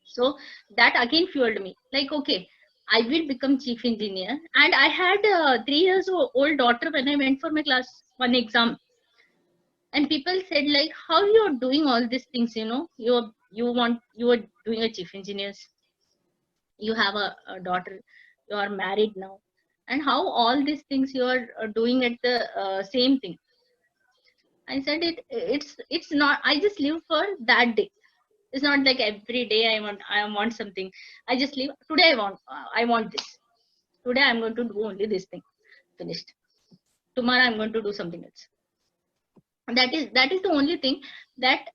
So that again fueled me. Like, okay, I will become chief engineer. And I had a 3 years old daughter when I went for my class 1 exam. And people said, like, how you are doing all these things, you are doing a chief engineer. You have a daughter, you are married now, and how all these things you are doing at the same thing. I said it's not, I just live for that day. It's not like every day I want something. I just live today. I want this. Today I'm going to do only this thing. Finished. Tomorrow I'm going to do something else. That is the only thing that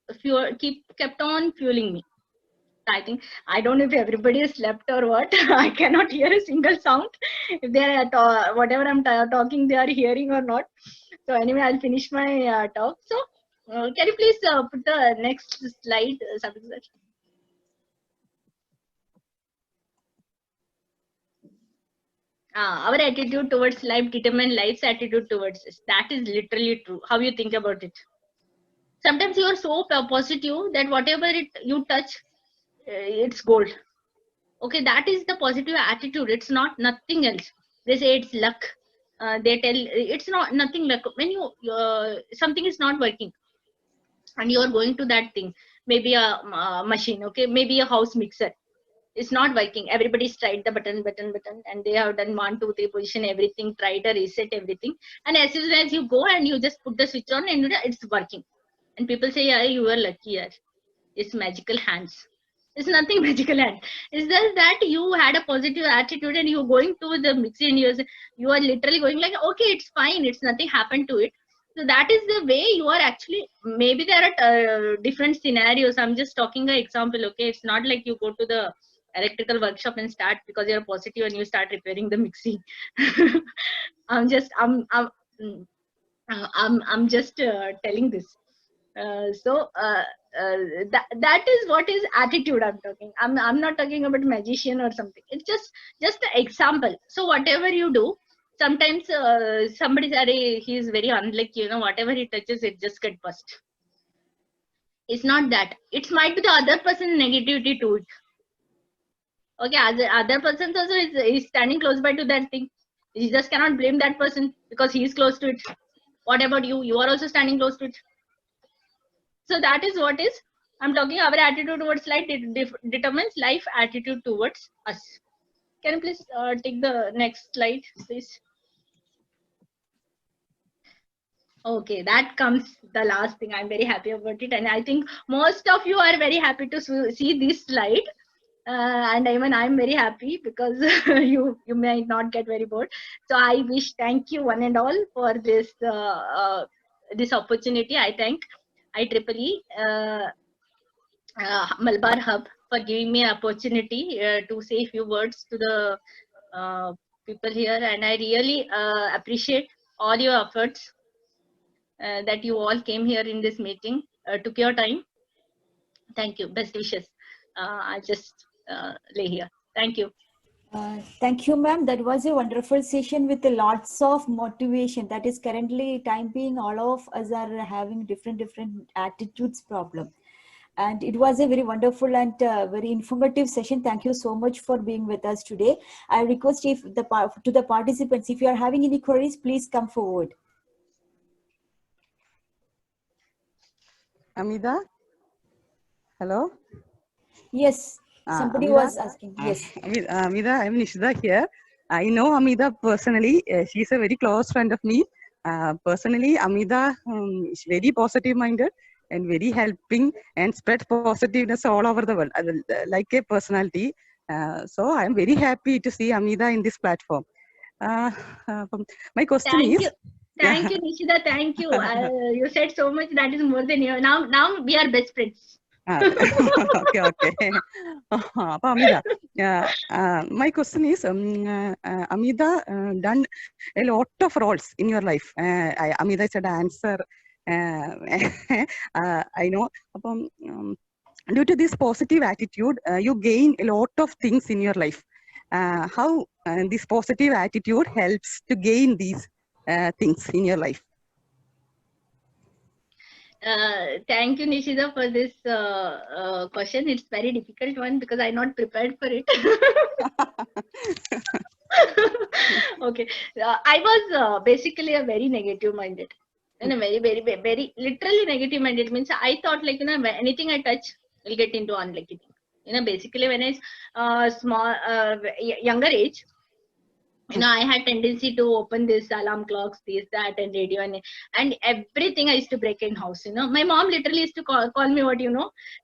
kept on fueling me. I think, I don't know if everybody has slept or what. I cannot hear a single sound. If they are whatever I'm talking, they are hearing or not. So anyway, I'll finish my talk. So Can you please put the next slide, Sabri sir? Our attitude towards life determines life's attitude towards us. That is literally true. How you think about it? Sometimes you are so positive that whatever you touch, it's gold. Okay, that is the positive attitude. It's not nothing else. They say it's luck. They tell it's not nothing luck. When you something is not working, and you are going to that thing, maybe a machine, okay, maybe a house mixer. It's not working. Everybody's tried the button, and they have done 1, 2, 3 position, everything, tried a reset, everything. And as soon as you go and you just put the switch on and it's working. And people say, yeah, you are lucky, yeah. It's magical hands. It's nothing magical hand. It's just that you had a positive attitude and you're going to the mixer and you are literally going like, okay, it's fine. It's nothing happened to it. So that is the way you are actually, maybe there are different scenarios. I'm just talking an example, okay? It's not like you go to the electrical workshop and start because you're positive and you start repairing the mixing. I'm just telling this. That is what is attitude I'm talking. I'm not talking about magician or something. It's just an example. So whatever you do, sometimes somebody said he is very unlucky, whatever he touches it just get bust. It's not that. It might be the other person negativity to it. Okay, other person also is standing close by to that thing. You just cannot blame that person because he is close to it. What about you? You are also standing close to it. So that is what is I'm talking. Our attitude towards life determines life attitude towards us. Can you please take the next slide, please? Okay, that comes the last thing. I'm very happy about it, and I think most of you are very happy to see this slide. And even I'm very happy because you might not get very bored. So I wish thank you one and all for this this opportunity. I thank IEEE Malabar Hub for giving me an opportunity to say a few words to the people here, and I really appreciate all your efforts that you all came here in this meeting, took your time. Thank you. Best wishes. I just lay here. Thank you. Thank you, ma'am. That was a wonderful session with lots of motivation. That is currently time being all of us are having different attitudes problem. And it was a very wonderful and very informative session. Thank you so much for being with us today. I request to the participants, if you are having any queries, please come forward. Amida? Hello? Yes, somebody Amida? was asking. Yes. Amida, I'm Nishida here. I know Amida personally. She's a very close friend of me. Personally, Amida is very positive minded and very helping and spread positiveness all over the world, like a personality. So I'm very happy to see Amida in this platform. My question is... Thank you, Nishida. Thank you. You said so much. That is more than you. Now we are best friends. Okay. Amida, my question is, Amida done a lot of roles in your life. Amida is a dancer. I know. Due to this positive attitude, you gain a lot of things in your life. How this positive attitude helps to gain these things in your life? Thank you, Nishida, for this question. It's very difficult one because I'm not prepared for it. Okay, I was basically a very negative minded, and a very literally negative minded means I thought like anything I touch will get into unlucky thing. Basically when I small younger age. I had tendency to open this alarm clocks, this, that, and radio, and everything I used to break in house. My mom literally used to call me what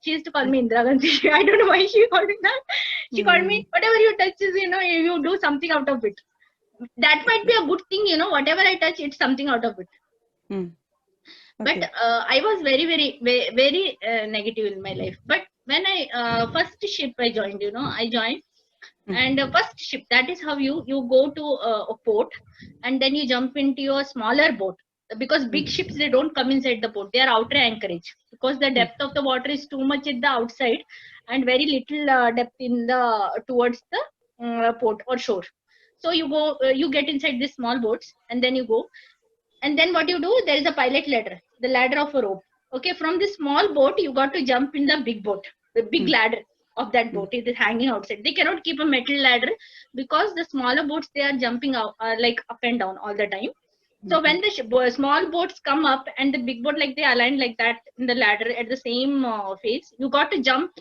she used to call me Indira Gandhi. I don't know why she called me that. She called me whatever you touch is you do something out of it. That might be a good thing. Whatever I touch, it's something out of it. Okay. But I was very negative in my life. But when I first ship I joined, I joined. And first ship, that is how you go to a port and then you jump into a smaller boat. because big ships, they don't come inside the port, they are outer anchorage, because the depth of the water is too much at the outside and very little depth in the towards the port or shore. So you go, you get inside these small boats, and then you go, and then what you do, there is a pilot ladder, the ladder of a rope. Okay, from this small boat you got to jump in the big boat, the big ladder of that boat. It is hanging outside. They cannot keep a metal ladder because the smaller boats, they are jumping out like up and down all the time. So when the small boats come up and the big boat, like they align like that in the ladder at the same phase, you got to jump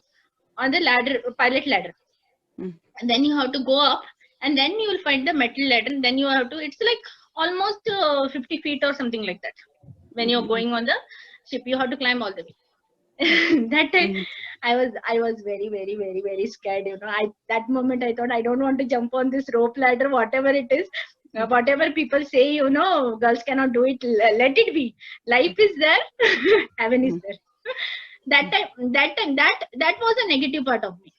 on the ladder, pilot ladder, and then you have to go up, and then you will find the metal ladder, and then you have to, it's like almost 50 feet or something like that. When you're going on the ship, you have to climb all the way. That time I was very, very, very, very scared, you know. That moment I thought, I don't want to jump on this rope ladder, whatever it is. Whatever people say, you know, girls cannot do it, let it be. Life is there, heaven is there. That was a negative part of me.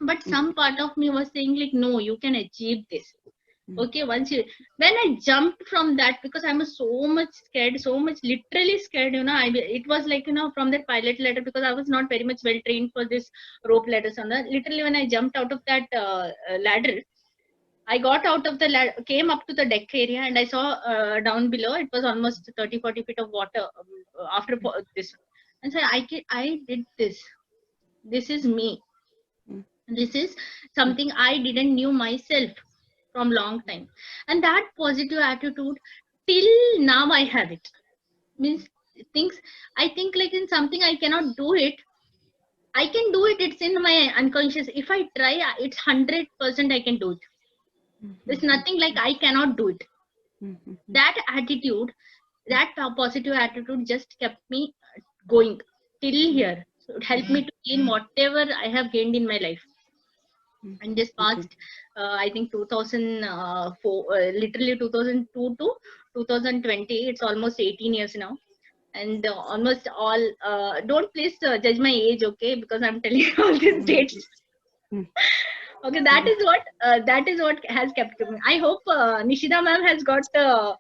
But some part of me was saying like, no, you can achieve this. Okay, when I jumped from that, because I was so much scared, so much literally scared, you know, it was like, you know, from that pilot ladder, because I was not very much well trained for this rope ladders. Literally when I jumped out of that ladder, I got out of the ladder, came up to the deck area, and I saw down below, it was almost 30-40 feet of water after this. And so I did this. This is me. This is something I didn't knew myself from long time. And that positive attitude, till now I have it. Means things, I think like in something I cannot do it, I can do it. It's in my unconscious. If I try, it's 100% I can do it. There's nothing like I cannot do it. That attitude, that positive attitude just kept me going till here. So it helped me to gain whatever I have gained in my life. And this past, I think 2004, literally 2002 to 2020, it's almost 18 years now. And almost all, don't please judge my age, okay? Because I'm telling you all these dates. Okay, that is what has kept me. I hope Nishida ma'am has got her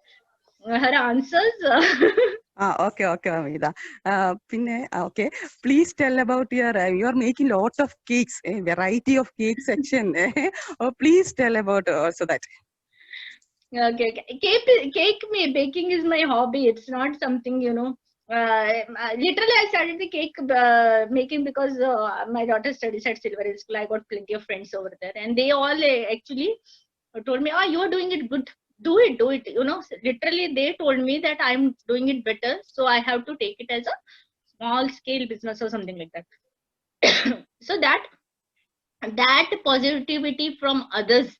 answers. Okay, Amida. Okay. Please tell about you are making lot of cakes, a variety of cake section. Please tell about also that. Okay. Cake baking is my hobby. It's not something, you know. Literally, I started the cake making because my daughter studies at Silver Hill School. I got plenty of friends over there, and they all actually told me, "Oh, you are doing it good. Do it. You know." Literally, they told me that I'm doing it better, so I have to take it as a small scale business or something like that. So that positivity from others,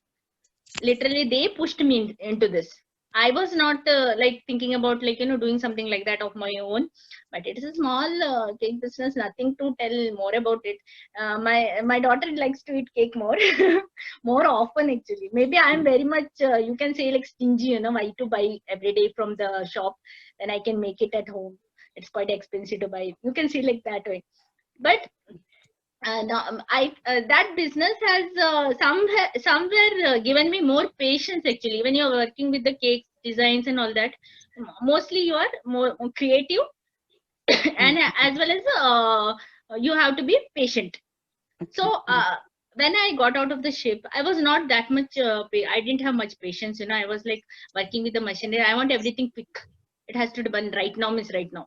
literally, they pushed me into this. I was not like thinking about like, you know, doing something like that of my own, but it is a small cake business, nothing to tell more about it. My daughter likes to eat cake more, more often actually. Maybe I am very much, you can say like stingy, you know, I to buy every day from the shop, then I can make it at home. It's quite expensive to buy. You can see like that way. But that business has somewhere given me more patience actually. When you're working with the cake designs and all that, mostly you are more creative and as well as you have to be patient. So when I got out of the ship, I was not that much I didn't have much patience, you know. I was like working with the machinery. I want everything quick. It has to be done right now, means right now.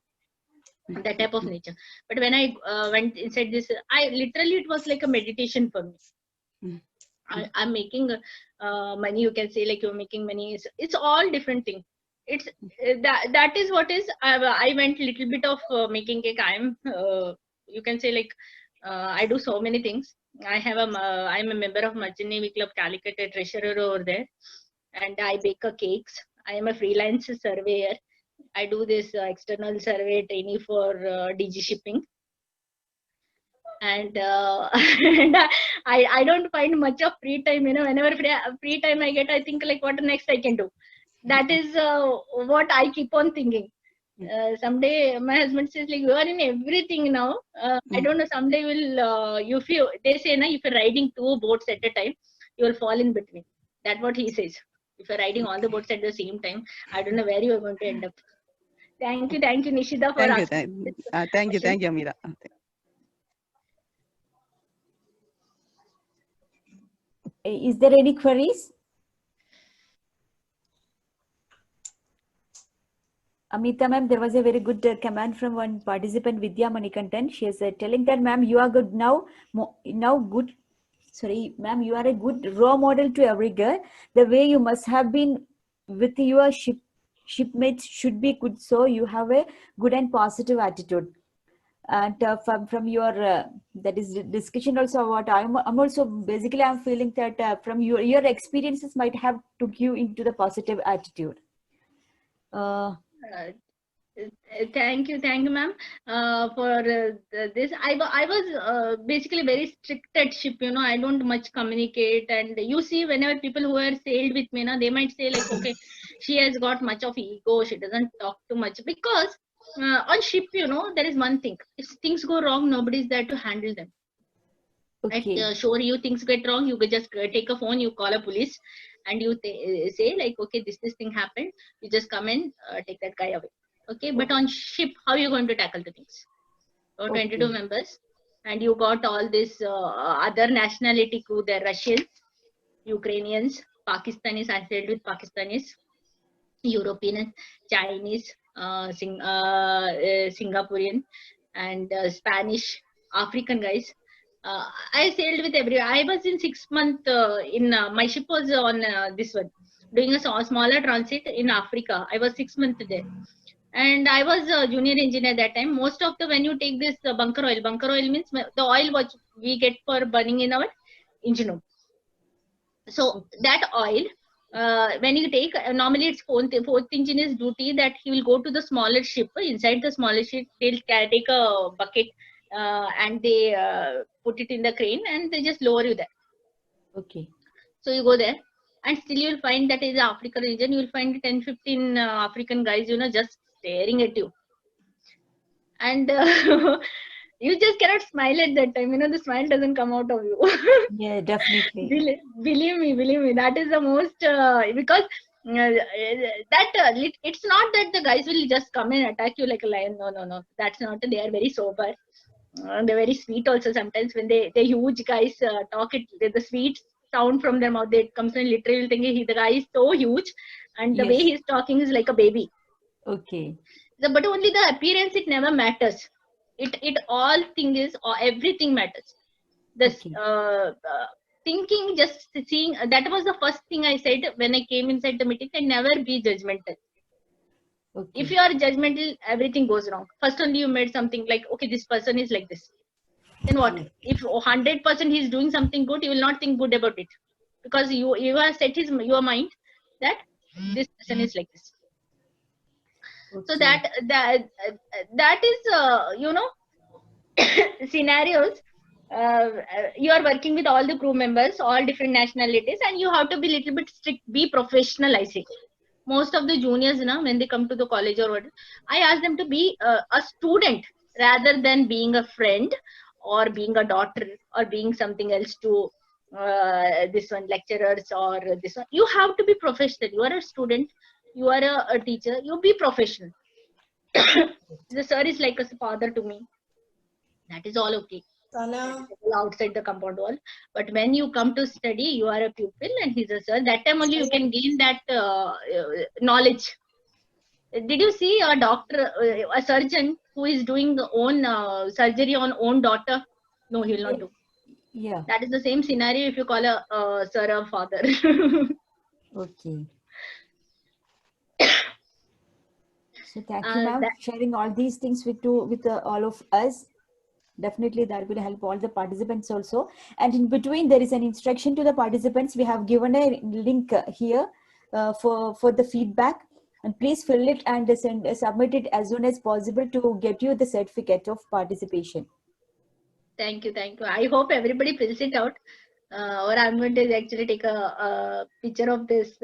That type of nature. But when I went inside this, it was like a meditation for me. I'm making money, you can say, like you're making money. It's all different thing. It's that is what is. I went little bit of making cake. I'm you can say like I do so many things. I'm a member of Merchant Navy Club Calicut, a treasurer over there, and I bake cakes. I am a freelance surveyor. I do this external survey trainee for DG shipping, and, and I don't find much of free time. You know, whenever free time I get, I think like what next I can do. That is what I keep on thinking. Someday my husband says like, you are in everything now. I don't know. Someday they say na, if you're riding 2 boats at a time, you will fall in between. That's what he says. If you're riding all the boats at the same time, I don't know where you are going to end up. Thank you, Nishida, for Thank you, asking this thank you, question. thank you, Amida. Is there any queries? Amita ma'am, there was a very good comment from one participant, Vidya Manikantan. She is telling that, ma'am, you are good now. Good. Sorry, ma'am, you are a good role model to every girl. The way you must have been with your shipmates should be good. So you have a good and positive attitude. And from your that is discussion also, what I'm also basically I'm feeling that from your experiences might have took you into the positive attitude. Thank you, ma'am, for this. I was basically very strict at ship. I don't much communicate, and you see, whenever people who are sailed with me, they might say like, okay, she has got much of ego. She doesn't talk too much because on ship, there is one thing: if things go wrong, nobody is there to handle them. Okay. Right? Sure, you things get wrong, you could just take a phone, you call a police, and you say like, okay, this thing happened. You just come and take that guy away. Okay, but on ship, how are you going to tackle the things? 22 members, and you got all this other nationality crew. They're Russians, Ukrainians, Pakistanis. I said with Pakistanis, European, Chinese, Singaporean, and Spanish, African guys. I sailed with everyone. I was in 6 months in my ship was on this one, doing a smaller transit in Africa. I was 6 months there. And I was a junior engineer that time. Most of the, when you take this bunker oil means the oil what we get for burning in our engine room. So that oil, when you take, normally it's fourth engineer's duty that he will go to the smaller ship. Inside the smaller ship, they'll take a bucket and they put it in the crane and they just lower you there. Okay. So you go there, and still you'll find that is an African region. You'll find 10-15 African guys, just staring at you. And you just cannot smile at that time. The smile doesn't come out of you. Yeah, definitely. Believe me, that is the most because it's not that the guys will just come and attack you like a lion. No, that's not. They are very sober. They're very sweet also. Sometimes when they huge guys talk, the sweet sound from their mouth, it comes in literally thinking the guy is so huge, and the way he's talking is like a baby. Okay. But only the appearance, it never matters. It all thing is, or everything matters. This thinking, just seeing, that was the first thing I said when I came inside the meeting. And never be judgmental. Okay. If you are judgmental, everything goes wrong. First only you made something like, okay, this person is like this. Then what? If 100% he's doing something good, you will not think good about it, because you have set your mind that this person is like this. Okay. So that is scenarios. You are working with all the crew members, all different nationalities, and you have to be little bit strict, be professional. I say most of the juniors now, when they come to the college or what, I ask them to be a student rather than being a friend or being a daughter or being something else to this one, lecturers or this one. You have to be professional. You are a student, you are a teacher, you be professional. The sir is like a father to me. That is all okay. Outside the compound wall, but when you come to study, you are a pupil and he's a sir. That time only you can gain that knowledge. Did you see a doctor, a surgeon who is doing own surgery on own daughter? No, he will not do. Yeah. That is the same scenario if you call a sir a father. Okay. So thank you, ma'am, for sharing all these things with all of us. Definitely that will help all the participants also. And in between, there is an instruction to the participants. We have given a link here for the feedback, and please fill it and submit it as soon as possible to get you the certificate of participation. Thank you. I hope everybody fills it out. Or I'm going to actually take a picture of this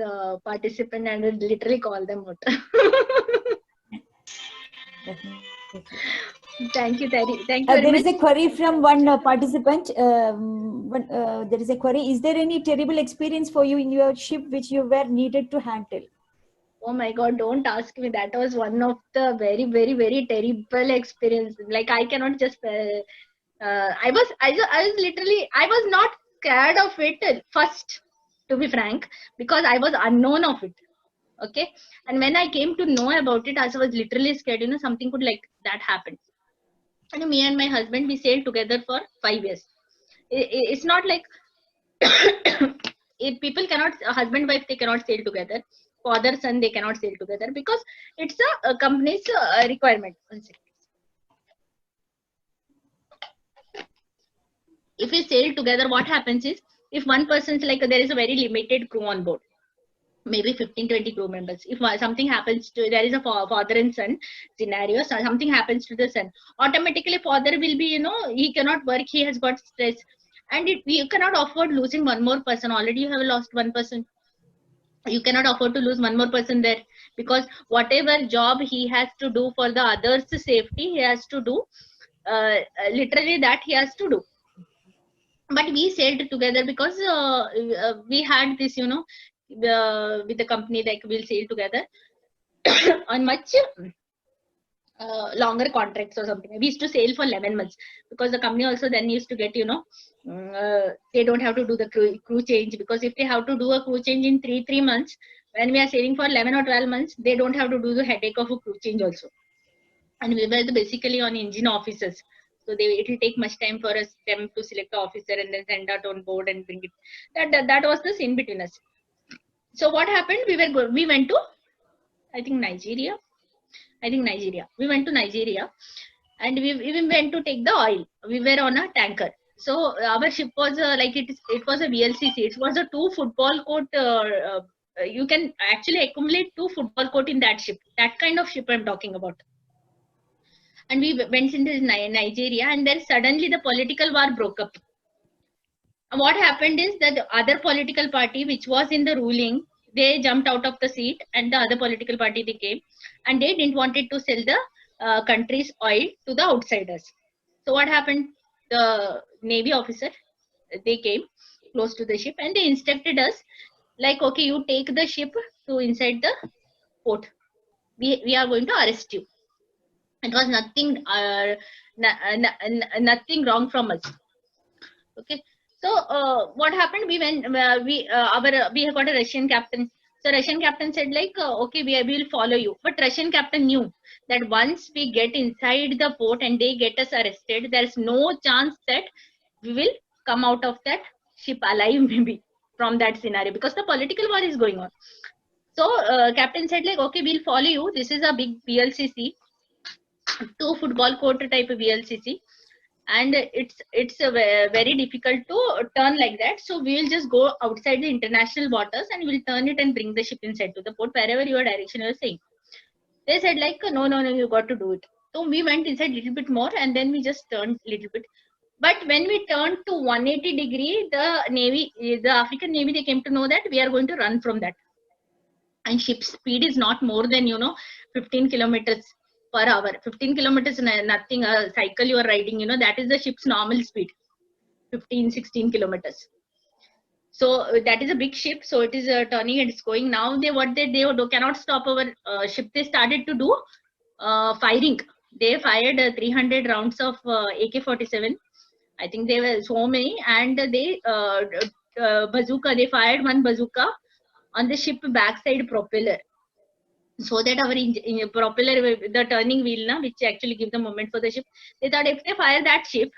participant and literally call them out. Definitely. Thank you, Terry. Thank you very There much. is a query from one participant. There is a query. Is there any terrible experience for you in your ship which you were needed to handle? Oh my God, don't ask me. That was one of the very, very, very terrible experience. Like I cannot just, I was literally, I was not scared of it first, to be frank, because I was unknown of it. Okay. And when I came to know about it, I was literally scared, something could like that happen. And me and my husband, we sailed together for 5 years. It's not like if people cannot, husband wife, they cannot sail together. Father son, they cannot sail together because it's a company's requirement. If we sail together, what happens is, if one person's like, there is a very limited crew on board, maybe 15-20 crew members. If something happens to, there is a father and son scenario, so something happens to the son, automatically father will be, he cannot work, he has got stress, and you cannot afford losing one more person. Already you have lost one person, you cannot afford to lose one more person there, because whatever job he has to do for the others safety, he has to do, literally that he has to do. But we sailed together because we had this, with the company, like we'll sail together on much longer contracts or something. We used to sail for 11 months because the company also then used to get, they don't have to do the crew change, because if they have to do a crew change in 3 months, when we are sailing for 11 or 12 months, they don't have to do the headache of a crew change also. And we were basically on engine officers. So it will take much time for us them to select the officer and then send out on board and bring it. That was the scene between us. So what happened? We went to, I think Nigeria. We went to Nigeria, and we went to take the oil. We were on a tanker. So our ship was it was a VLCC. It was a 2 football court. You can actually accumulate 2 football court in that ship. That kind of ship I'm talking about. And we went into Nigeria, and then suddenly the political war broke up. And what happened is that the other political party, which was in the ruling, they jumped out of the seat, and the other political party, they came, and they didn't wanted to sell the country's oil to the outsiders. So what happened? The Navy officer, they came close to the ship, and they instructed us, like, okay, you take the ship to inside the port. We are going to arrest you. It was nothing, nothing wrong from us. Okay. So what happened? We went. We have got a Russian captain. So Russian captain said like, okay, we will follow you. But Russian captain knew that once we get inside the port and they get us arrested, there is no chance that we will come out of that ship alive, maybe, from that scenario, because the political war is going on. So captain said like, okay, we'll follow you. This is a big VLCC, 2 football court type of VLCC, and it's very difficult to turn like that. So we'll just go outside the international waters and we'll turn it and bring the ship inside to the port, wherever your direction you're saying. They said like, no, you got to do it. So we went inside a little bit more, and then we just turned a little bit. But when we turned to 180 degree, the African Navy, they came to know that we are going to run from that. And ship speed is not more than 15 kilometers per hour. 15 kilometers is nothing. A cycle you are riding, that is the ship's normal speed, 15-16 kilometers. So that is a big ship. So it is turning and it's going. Now they cannot stop our ship. They started to do firing. They fired 300 rounds of AK-47. I think they were so many, and they bazooka. They fired one bazooka on the ship backside propeller, so that our propeller, the turning wheel, which actually give the moment for the ship. They thought if they fire that ship,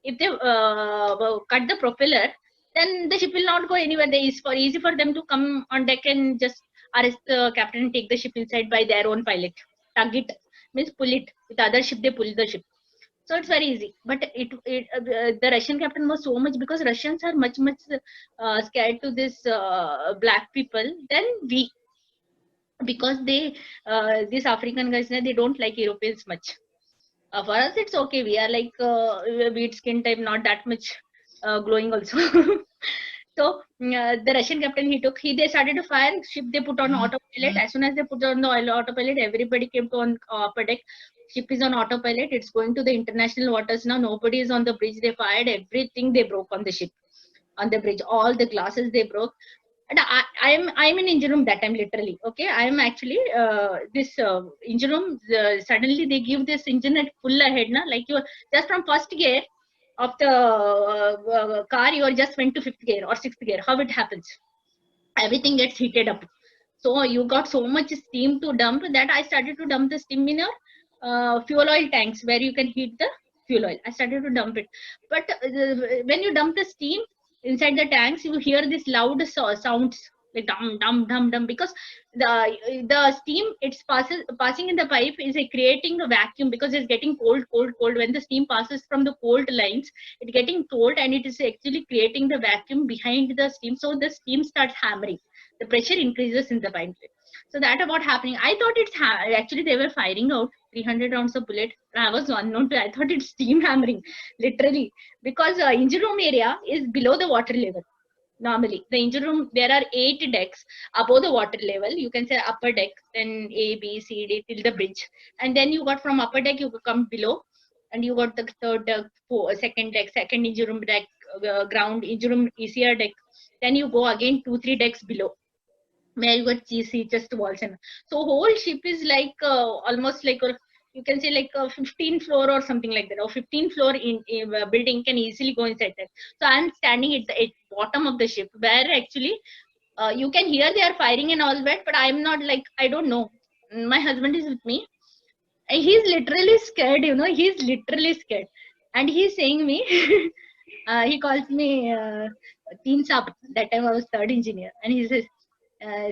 if they cut the propeller, then the ship will not go anywhere. It's easy for them to come on deck and just arrest the captain and take the ship inside by their own pilot. Tug it means pull it. With the other ship, they pull the ship. So it's very easy. But the Russian captain was so much, because Russians are much scared to this black people than we, because they these African guys, they don't like Europeans much. For us it's okay, we are like wheat skin type, not that much glowing also. So the Russian captain, they started to fire ship. They put on autopilot. As soon as they put on the autopilot, everybody came to on upper deck. Ship is on autopilot. It's going to the international waters now. Nobody is on the bridge. They fired everything. They broke on the ship, on the bridge. All the glasses they broke. And I'm in engine room that time, literally. Okay, I am actually this engine room. Suddenly they give this engine at full ahead, na, like you just from first gear of the car, you just went to fifth gear or sixth gear. How it happens? Everything gets heated up. So you got so much steam to dump that I started to dump the steam in a fuel oil tanks where you can heat the fuel oil. I started to dump it, but when you dump the steam inside the tanks, you hear this loud sounds like dum dum dum dum, because the steam it's passing in the pipe is creating a vacuum, because it's getting cold. When the steam passes from the cold lines, it's getting cold and it is actually creating the vacuum behind the steam, so the steam starts hammering, the pressure increases in the pipe. So that about happening. I thought it's actually they were firing out 300 rounds of bullet. I was unknown to. I thought it's steam hammering, literally, because engine room area is below the water level. Normally, the engine room, there are 8 decks above the water level. You can say upper deck, then A, B, C, D till the bridge, and then you got from upper deck you come below, and you got the third deck, second deck, second engine room deck, ground engine room ECR deck. Then you go again 2-3 decks below, where you got GC, just walls. And so whole ship is like almost like you can say like a 15 floor or something like that, or 15 floor in a building can easily go inside that. So I'm standing at the bottom of the ship, where actually you can hear they are firing and all that, but I'm not, like, I don't know. My husband is with me, and he's literally scared, he's literally scared, and he's saying me he calls me Teen Saab. That time I was third engineer, and he says,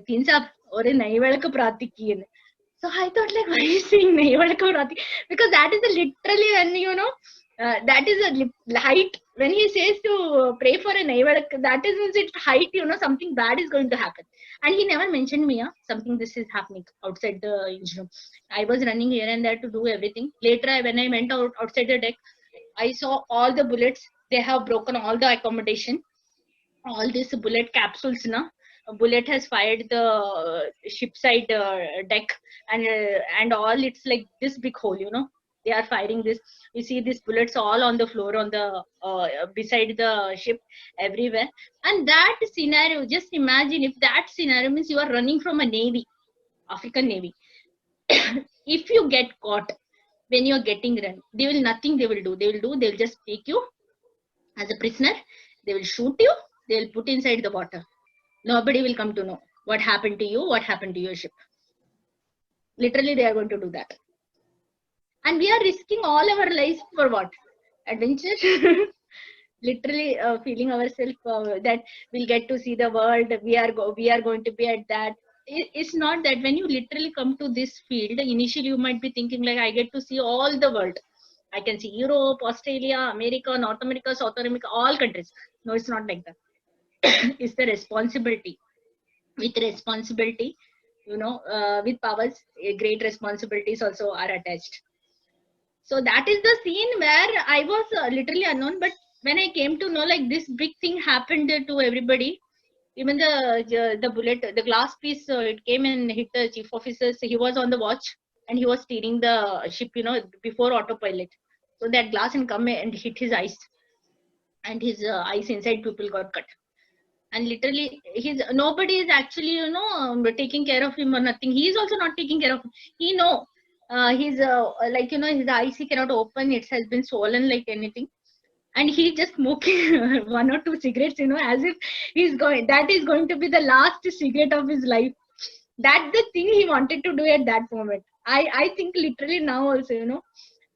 Teen Saab, ore nahi valakku pratik. So I thought, like, why is he saying nahi valakku pratik? Because that is literally when, that is a height. When he says to pray for a nahi valakku, that is its height, something bad is going to happen. And he never mentioned me, something this is happening outside the engine room. I was running here and there to do everything. Later, when I went outside the deck, I saw all the bullets. They have broken all the accommodation, all these bullet capsules. A bullet has fired the ship side deck, and all, it's like this big hole. They are firing this. You see these bullets all on the floor, on the beside the ship, everywhere. And that scenario, just imagine if that scenario means you are running from a navy, African navy. If you get caught when you are getting run, they'll just take you as a prisoner. They will shoot you. They will put inside the water. Nobody will come to know what happened to you, what happened to your ship. Literally, they are going to do that. And we are risking all our lives for what? Adventure? Literally feeling ourselves that we'll get to see the world. We are going to be at that. It's not that. When you literally come to this field, initially you might be thinking like, I get to see all the world. I can see Europe, Australia, America, North America, South America, all countries. No, it's not like that. It's the responsibility. With responsibility, with powers, great responsibilities also are attached. So that is the scene where I was literally unknown. But when I came to know, like, this big thing happened to everybody, even the bullet, the glass piece, it came and hit the chief officers. He was on the watch and he was steering the ship, before autopilot. So that glass and come and hit his eyes, and his eyes inside people got cut. And literally, nobody is actually, taking care of him or nothing. He is also not taking care of him. He's like, his eyes he cannot open. It has been swollen like anything. And he just smoking 1 or 2 cigarettes, as if that is going to be the last cigarette of his life. That's the thing he wanted to do at that moment. I think literally now also,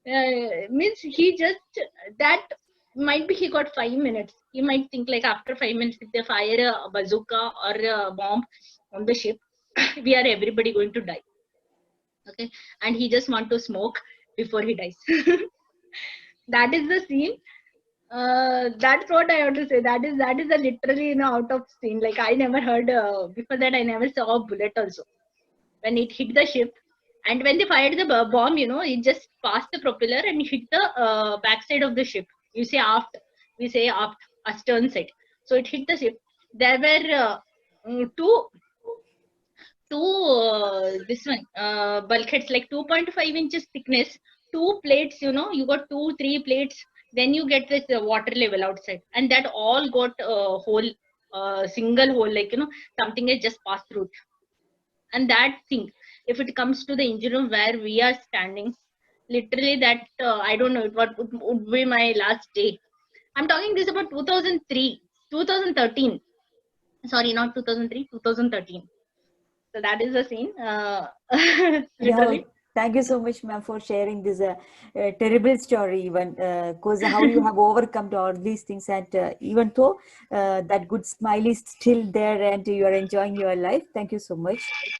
means he just, that might be he got 5 minutes. He might think like, after 5 minutes, if they fire a bazooka or a bomb on the ship, we are everybody going to die. Okay, and he just want to smoke before he dies. That is the scene. That's what I want to say. That is a literally out of scene. Like, I never heard before that. I never saw a bullet also when it hit the ship. And when they fired the bomb, it just passed the propeller and hit the backside of the ship. You say aft, we say aft, stern side. So it hit the ship. There were this one bulkheads like 2.5 inches thickness, 2 plates, you got 2-3 plates, then you get this water level outside, and that all got hole, single hole, like something has just passed through it. And that thing, if it comes to the engine room where we are standing, literally that I don't know what would be my last day. I'm talking this about 2013. Sorry, not 2003, 2013. So that is the scene. Literally. No, thank you so much, ma'am, for sharing this terrible story. Even because how you have overcome all these things, and even though that good smile is still there, and you are enjoying your life. Thank you so much.